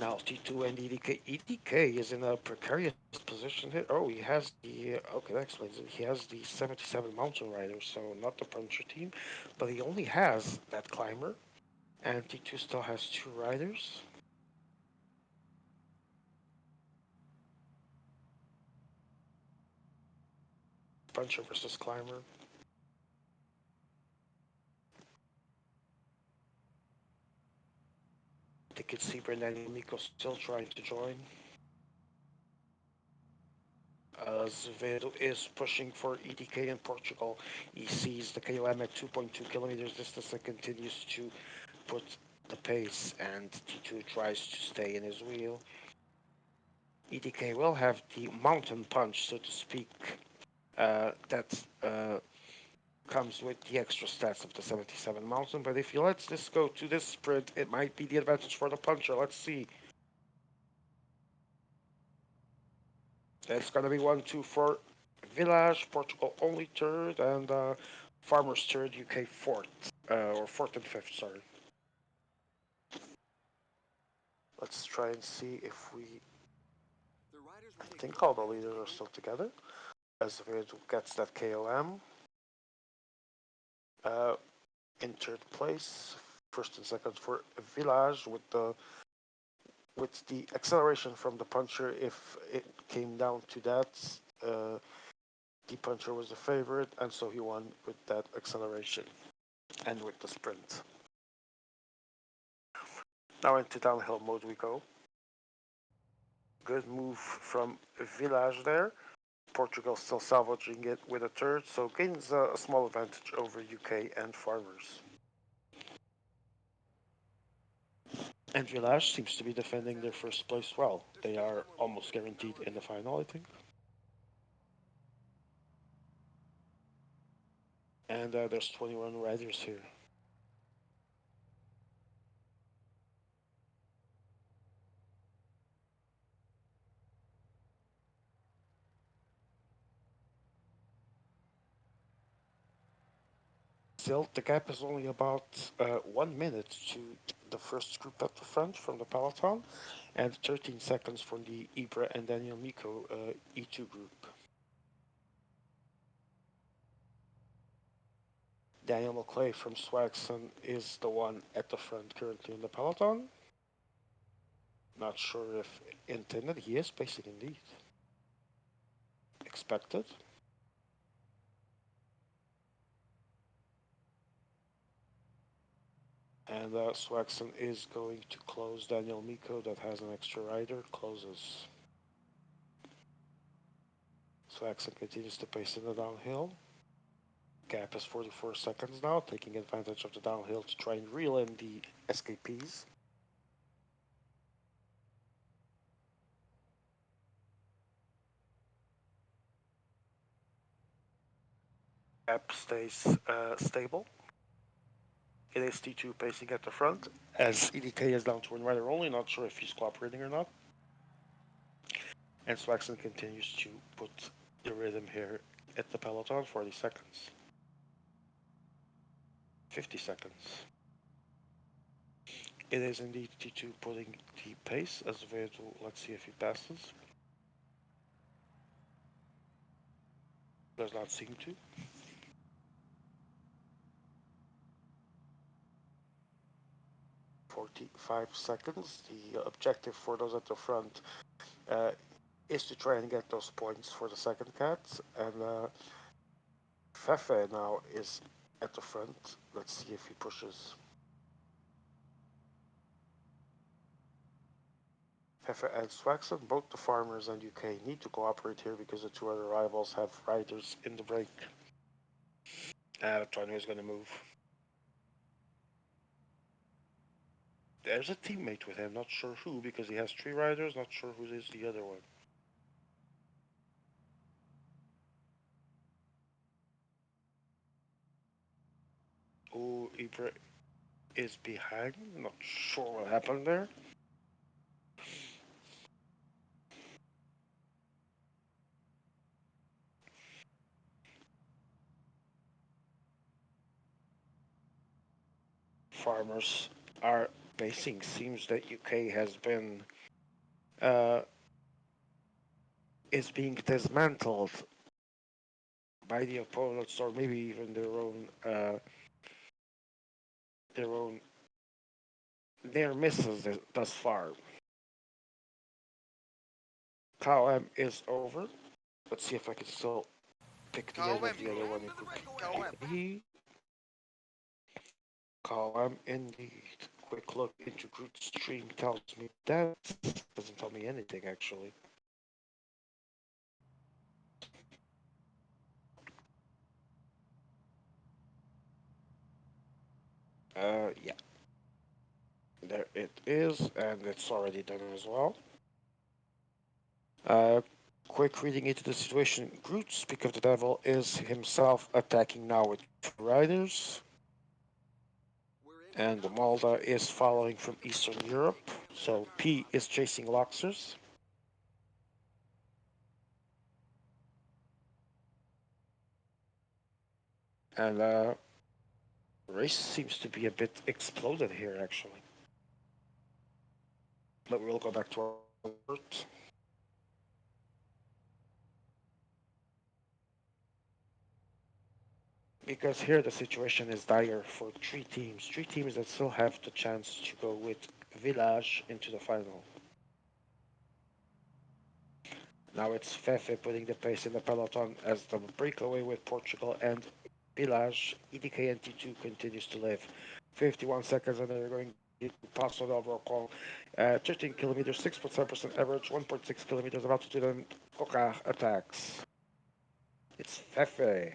Now T2 and EDK. EDK is in a precarious position here. Oh, he has the, okay, that explains it. He has the 77 Mountain Rider, so not the Puncher team, but he only has that Climber, and T2 still has two riders. Puncher versus Climber. I think it's Zebra and Daniel Miko still trying to join. Azevedo is pushing for EDK in Portugal. He sees the KOM at 2.2 kilometers distance and continues to put the pace, and T2 tries to stay in his wheel. EDK will have the mountain punch, so to speak, that comes with the extra stats of the 77 mountain, but if he lets this go to this sprint, it might be the advantage for the puncher. Let's see. That's going to be 1-2 for Village, Portugal only third, and Farmers third, UK fourth, or fourth and fifth, sorry. Let's try and see if we. I think all the leaders are still together. Azevedo gets that KOM. In third place, first and second for Village with the acceleration from the puncher. If it came down to that, the puncher was the favorite, and so he won with that acceleration and with the sprint. Now into downhill mode we go. Good move from Village there. Portugal still salvaging it with a third, so gains a small advantage over UK and Farmers. And Village seems to be defending their first place well. They are almost guaranteed in the final, I think. And there's 21 riders here. Still, the gap is only about 1 minute to the first group at the front from the peloton, and 13 seconds from the Ibra and Daniel Miko E2 group. Daniel McClay from Swagson is the one at the front currently in the peloton. Not sure if intended, he is pacing indeed. Expected. And Swagson is going to close Daniel Miko that has an extra rider, closes. Swagson continues to pace in the downhill. Gap is 44 seconds now, taking advantage of the downhill to try and reel in the escapees. Gap stays stable. It is T2 pacing at the front, as EDK is down to one rider only, not sure if he's cooperating or not. And Swagson continues to put the rhythm here at the peloton, 40 seconds. 50 seconds. It is indeed T2 putting the pace as Veto. Let's see if he passes. Does not seem to. 45 seconds. The objective for those at the front is to try and get those points for the second cat. And Fefe now is at the front. Let's see if he pushes. Fefe and Swaxon, both the farmers and UK, need to cooperate here because the two other rivals have riders in the break. Tony is going to move. There's a teammate with him, not sure who, because he has three riders, not sure who is the other one. Oh, Ibra is behind, not sure what happened there. Farmers are basing. Seems that UK has been uh, is being dismantled by the opponents, or maybe even their own near misses thus far. KM is over. Let's see if I can still pick the end of the other one. And to the breakaway. He KM indeed. Quick look into Groot stream tells me that doesn't tell me anything actually. Yeah, there it is, and it's already done as well. Uh, quick reading into the situation. Groot, Speak of the Devil, is himself attacking now with two riders, and the Malda is following from Eastern Europe. So P is chasing Loxers. And race seems to be a bit exploded here, actually. But we'll go back to our report. Because here the situation is dire for three teams that still have the chance to go with Village into the final. Now it's Fefe putting the pace in the peloton as the breakaway with Portugal and Village. EDK and T2 continues to live. 51 seconds and they're going to pass on overall call. 13 kilometers, 6.7% average, 1.6 kilometers of altitude and Coca attacks. It's Fefe.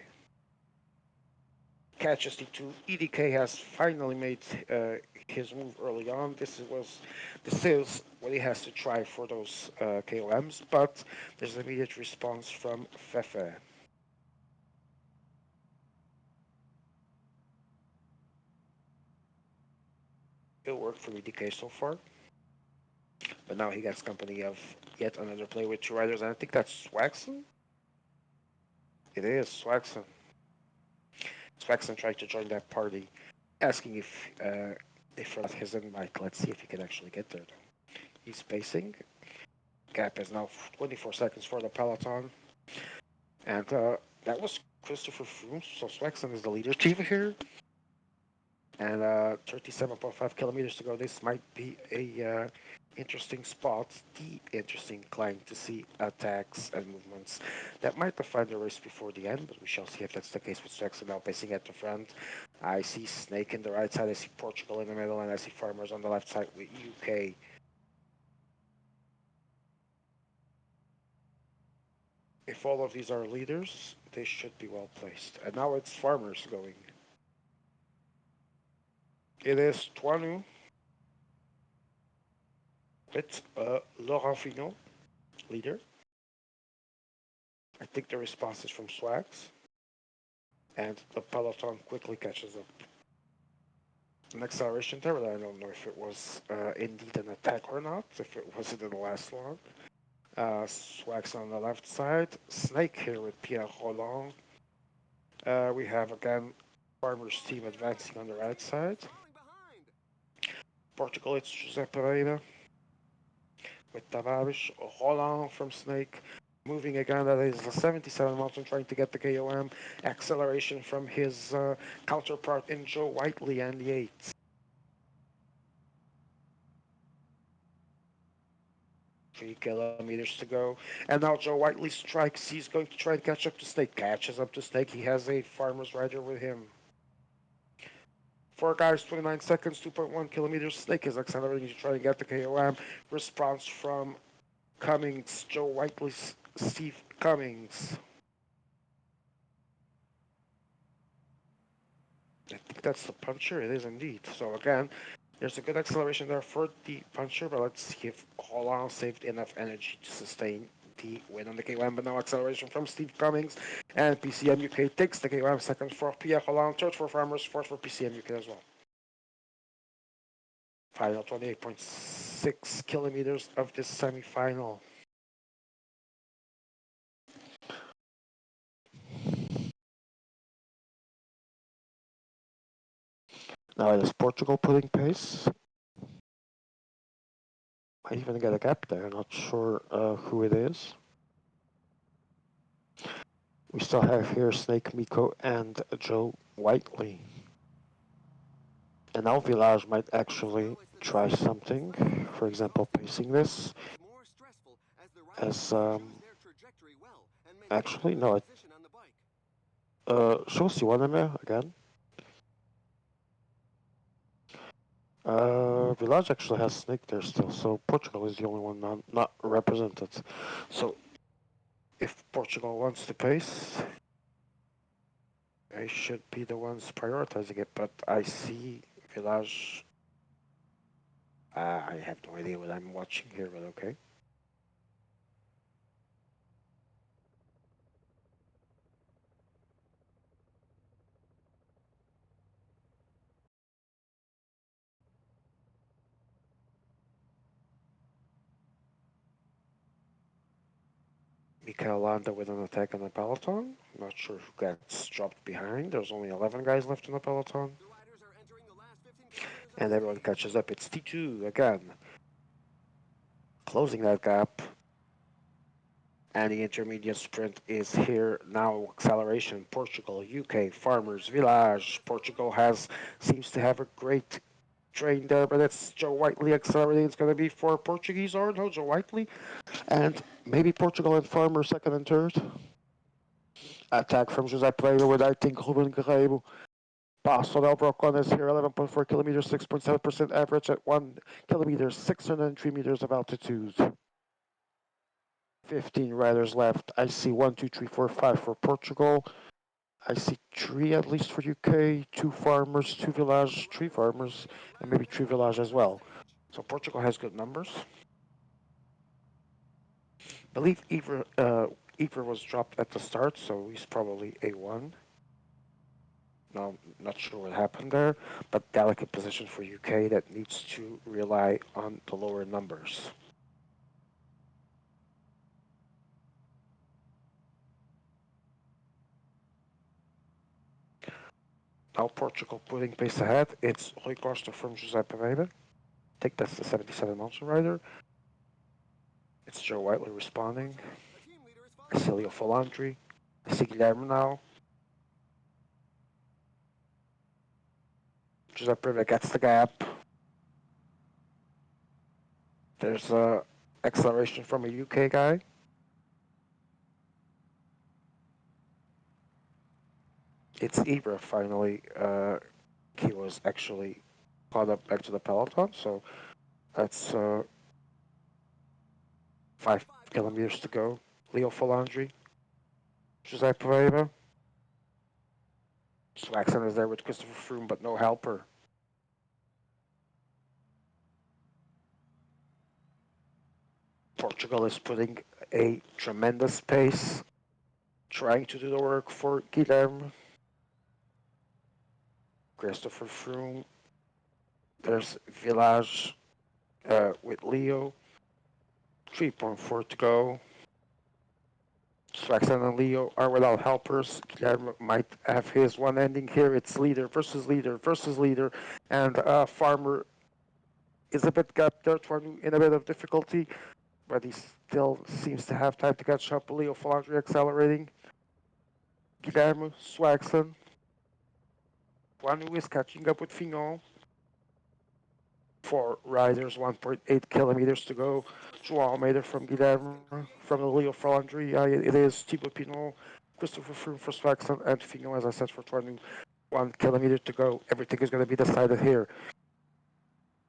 Catches T2. EDK has finally made his move early on. This is what he has to try for those KOMs, but there's an immediate response from Fefe. It worked for EDK so far, but now he gets company of yet another play with two riders, and I think that's Swaxon. It is Swaxon. Swaxon tried to join that party, asking if his invite. Let's see if he can actually get there. He's pacing. Gap is now 24 seconds for the peloton. And that was Christopher Froome. So Swaxon is the leader team here. And 37.5 kilometers to go. This might be a interesting spot. The interesting climb to see attacks and movements that might define the race before the end. But we shall see if that's the case with Swaxon now pacing at the front. I see Snake in the right side. I see Portugal in the middle. And I see Farmers on the left side with UK. If all of these are leaders, they should be well placed. And now it's Farmers going. It is Toinu with Laurent Finot, leader. I think the response is from Swags. And the peloton quickly catches up. An acceleration there, but I don't know if it was indeed an attack or not, if it was in the last one. Swags on the left side. Snake here with Pierre Roland. We have again Farmers team advancing on the right side. Portugal, it's José Pereira with Tavares. Roland from Snake. Moving again, that is a 77 mountain trying to get the KOM. Acceleration from his counterpart in Joe Whiteley and the 8th. 3 kilometers to go. And now Joe Whiteley strikes. He's going to try and catch up to Snake. Catches up to Snake. He has a Farmer's Rider with him. Four guys, 29 seconds, 2.1 kilometers. Snake is accelerating to try and get the KOM. Response from Cummings, Joe Whiteley, Steve Cummings. I think that's the puncher. It is indeed. So again, there's a good acceleration there for the puncher, but let's see if Holland saved enough energy to sustain the win on the KOM. But now acceleration from Steve Cummings, and PCM UK takes the KOM. Second for Pierre Holland, third for Farmers, fourth for PCM UK as well. Final 28.6 kilometers of this semi-final. Now it is Portugal putting pace. Might even get a gap there. Not sure who it is. We still have here Snake Miko and Joe Whiteley. And now Village might actually try something. For example, pacing this. As actually no, shows you one again. Village actually has Snake there still, so Portugal is the only one not represented. So if Portugal wants to pace, they should be the ones prioritizing it. But I see Village. I have no idea what I'm watching here, but okay. Mikael Landa with an attack on the peloton. Not sure who gets dropped behind. There's only 11 guys left in the peloton. And everyone catches up. It's T2 again. Closing that gap. And the intermediate sprint is here now. Acceleration. Portugal, UK, Farmers, Village. Portugal seems to have a great train there, but it's Joe Whiteley accelerating. It's going to be for Portuguese or no, Joe Whiteley. And maybe Portugal and Farmers second and third. Attack from José Pereira with, I think, Ruben Guerreiro. Passo del Brocon is here, 11.4 kilometers, 6.7% average at 1 kilometer, 603 meters of altitude. 15 riders left. I see 1, 2, 3, 4, 5 for Portugal. I see 3 at least for UK, 2 Farmers, 2 Village, 3 Farmers, and maybe 3 Village as well. So Portugal has good numbers. I believe Ivor was dropped at the start, so he's probably A1. No, not sure what happened there, but delicate position for UK that needs to rely on the lower numbers. Now Portugal putting pace ahead. It's Rui Costa from Giuseppe Weber. I think that's the 77 mountain rider. It's Joe Whiteley responding. I see Leo Folandri. I see Guilherme now. Giuseppe Weber gets the gap. There's a acceleration from a UK guy. It's Ibra finally. He was actually caught up back to the peloton, so that's 5 kilometers to go. Leo Folandri, Giuseppe Pereira. Swaxon is there with Christopher Froome, but no helper. Portugal is putting a tremendous pace, trying to do the work for Guilherme. Christopher Froome. There's Village with Leo. 3.4 to go. Swaxon and Leo are without helpers. Guilherme might have his one ending here. It's leader versus leader versus leader. And Farmer is a bit gapped there, in a bit of difficulty, but he still seems to have time to catch up. Leo Folandri accelerating. Guilherme, Swaxon. One who is catching up with Fignon. 4 riders, 1.8 kilometers to go. João Almeida from Guilherme, from the Leo Folandri. It is Thibaut Pinot, Christopher Froome for Swaxon, and Fignon, as I said, for Tournou. 1 kilometer to go. Everything is going to be decided here.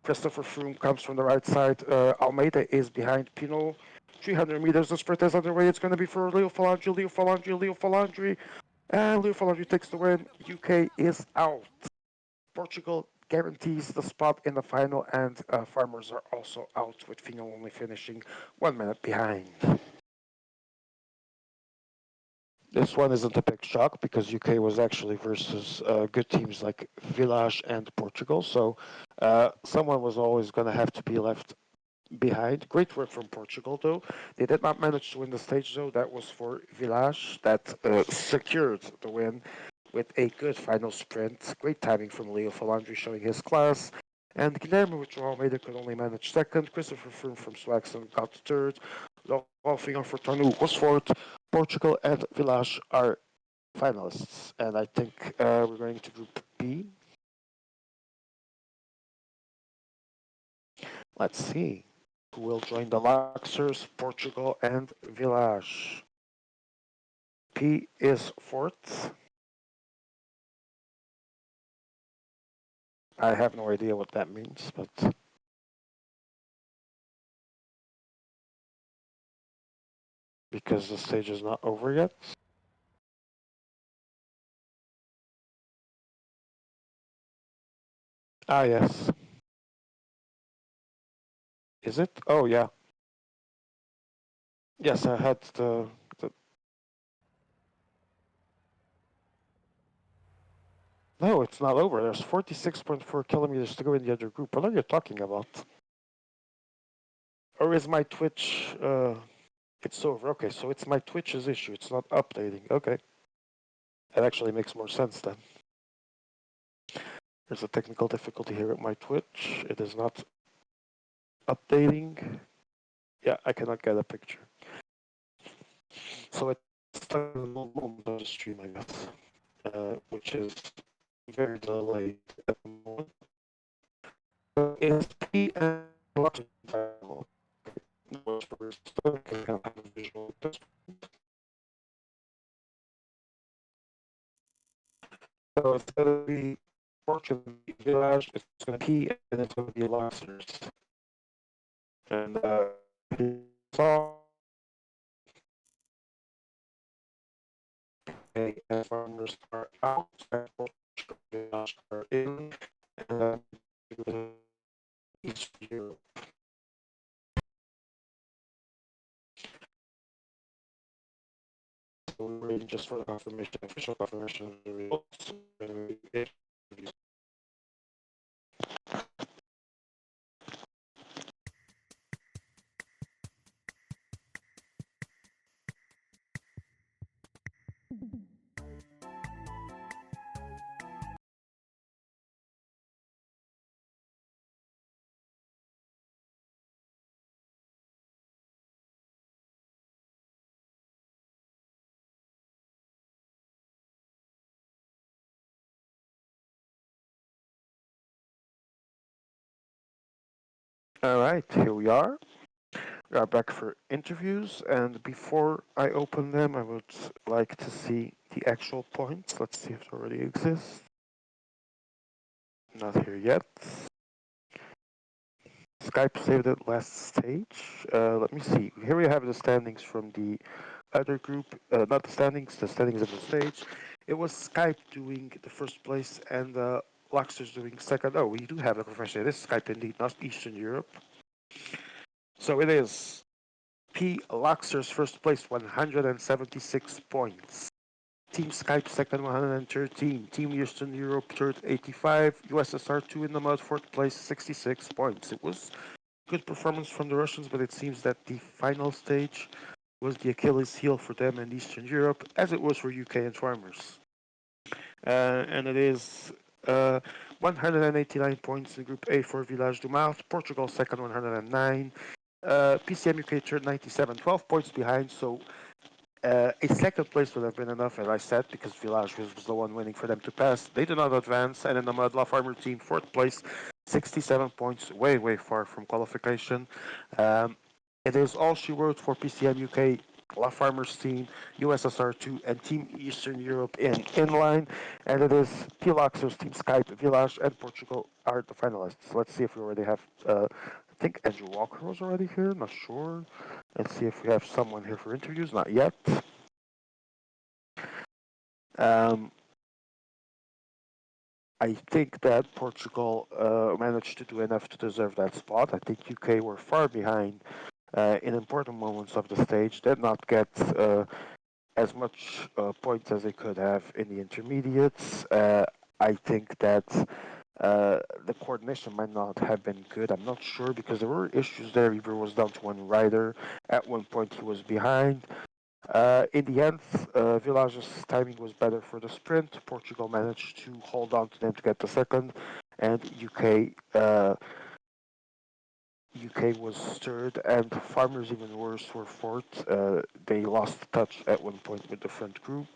Christopher Froome comes from the right side. Almeida is behind Pinot. 300 meters. The sprint is underway. It's going to be for Leo Falandri. And Leo Falandri takes the win. UK is out. Portugal guarantees the spot in the final, and Farmers are also out, with Fino only finishing 1 minute behind. This one isn't a big shock because UK was actually versus good teams like Village and Portugal, so someone was always going to have to be left behind. Great work from Portugal, though. They did not manage to win the stage, though. That was for Village, that secured the win with a good final sprint. Great timing from Leo Falandri showing his class. And Guilherme with Almeida could only manage second. Christopher Froome from Swaxon got third. Laurent Fignon for Tornu was fourth. Portugal and Village are finalists. And I think we're going to Group B. Let's see who will join the Luxors, Portugal, and Village. P is fourth. I have no idea what that means, but because the stage is not over yet. Ah, yes. Is it? Oh, yeah. Yes, I had the. No, it's not over. There's 46.4 kilometers to go in the other group. What are you talking about? Or is my Twitch? It's over. Okay, so it's my Twitch's issue. It's not updating. Okay, that actually makes more sense then. There's a technical difficulty here at my Twitch. It is not updating. Yeah, I cannot get a picture. So it's stuck in the moment of the stream, I guess, which is very delayed at the moment. Is PM final? So it's going to be Portugal Village, it's going to be P, and it's going to be Lobsters. And song and Farmers are out, and Portugal Village are in, and East Europe. So we're waiting just for the confirmation, official confirmation of the results. All right, here we are. We are back for interviews, and before I open them, I would like to see the actual points. Let's see if it already exists. Not here yet. Skype saved it last stage. Let me see. Here we have the standings from the other group. Not the standings of the stage. It was Skype doing the first place and Luxor's doing second. Oh, we do have a professional. This is Skype indeed, not Eastern Europe. So it is P. Luxor's first place, 176 points. Team Skype second, 113. Team Eastern Europe third, 85. USSR 2 in the mud, fourth place, 66 points. It was good performance from the Russians, but it seems that the final stage was the Achilles heel for them in Eastern Europe, as it was for UK and Farmers. And it is 189 points in Group A for Village du Mouth. Portugal second, 109. PCM UK third, 97, 12 points behind. So a second place would have been enough, as I said, because Village was the one winning for them to pass. They did not advance, and in the Mud La Farmer team, fourth place, 67 points, way, way far from qualification. It is all she wrote for PCM UK La Farmers team, USSR2, and Team Eastern Europe in Inline. And it is Pilaxos, Team Skype, Village, and Portugal are the finalists. Let's see if we already have, I think Andrew Walker was already here, not sure. Let's see if we have someone here for interviews, not yet. Um, I think that Portugal managed to do enough to deserve that spot. I think UK were far behind in important moments of the stage, did not get as much points as they could have in the intermediates. I think that the coordination might not have been good. I'm not sure because there were issues there. River was down to one rider. At one point, he was behind. In the end, Village's timing was better for the sprint. Portugal managed to hold on to them to get the second, and UK was third, and Farmers even worse were fourth. They lost touch at one point with the front group.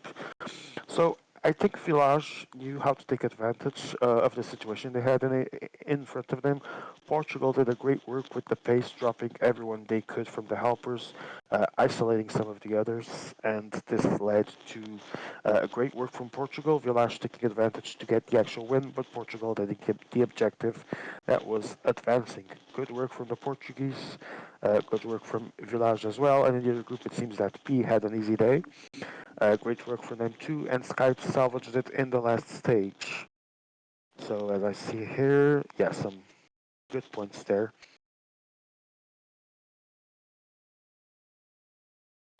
So I think Village knew how to take advantage of the situation they had in front of them. Portugal did a great work with the pace, dropping everyone they could from the helpers, isolating some of the others, and this led to a great work from Portugal. Village taking advantage to get the actual win, but Portugal didn't get the objective that was advancing. Good work from the Portuguese, good work from Village as well, and in the other group it seems that P had an easy day. Great work for them too, and Skype salvaged it in the last stage. So as I see here, yeah, some good points there.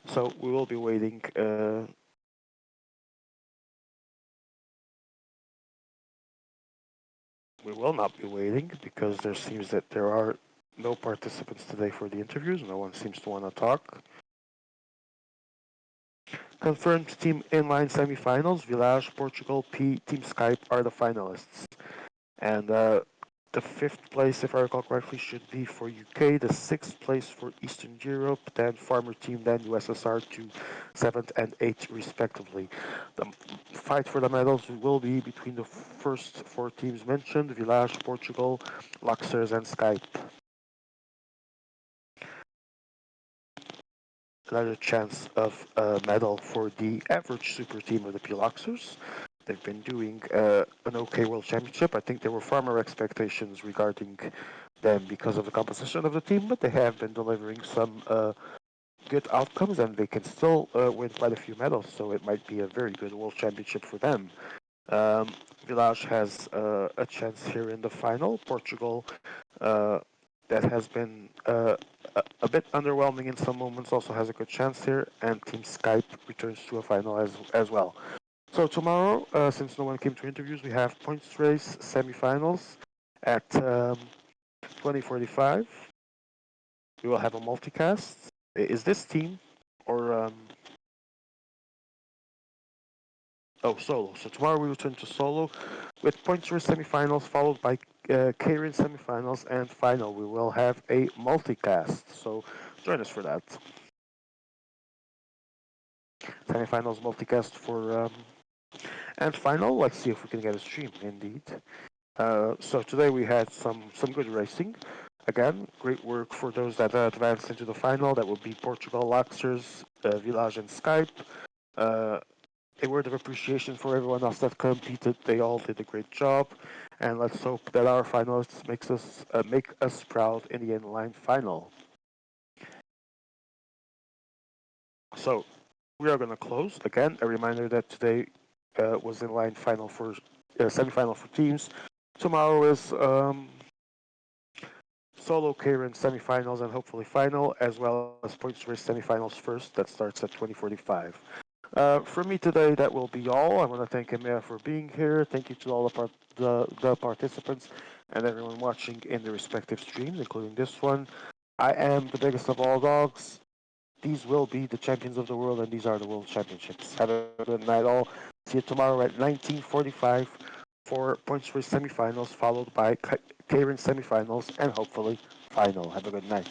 So we will be waiting. We will not be waiting because there seems that there are no participants today for the interviews. No one seems to want to talk. Confirmed team inline semifinals. Village, Portugal, P, Team Skype are the finalists. And the fifth place, if I recall correctly, should be for UK. The sixth place for Eastern Europe, then Farmer Team, then USSR to seventh and eighth, respectively. The fight for the medals will be between the first four teams mentioned: Village, Portugal, Luxers, and Skype. Another chance of a medal for the average super team of the Pilaxers. They've been doing an okay World Championship. I think there were far more expectations regarding them because of the composition of the team, but they have been delivering some good outcomes and they can still win quite a few medals, so it might be a very good World Championship for them. Um, Village has a chance here in the final. Portugal, uh, that has been a bit underwhelming in some moments, also has a good chance here, and Team Skype returns to a final as well. So tomorrow, since no one came to interviews, we have points race semifinals at 20:45. We will have a multicast. Is this team or solo? So tomorrow we return to solo with points race semifinals followed by Keirin semifinals and final. We will have a multicast. So join us for that. Semifinals multicast for and final. Let's see if we can get a stream. Indeed. So today we had some good racing. Again, great work for those that advanced into the final. That would be Portugal, Laxers, Village, and Skype. Uh, a word of appreciation for everyone else that competed. They all did a great job, and let's hope that our finalists make us proud in the inline final. So we are going to close again. A reminder that today was inline final for semifinal for teams. Tomorrow is solo Keirin semifinals and hopefully final, as well as points race semifinals first. That starts at 20:45. For me today, that will be all. I want to thank Emea for being here. Thank you to all the participants and everyone watching in the respective streams, including this one. I am the biggest of all dogs. These will be the champions of the world, and these are the world championships. Have a good night, all. See you tomorrow at 19:45 for points race semifinals, followed by Keirin semifinals, and hopefully final. Have a good night.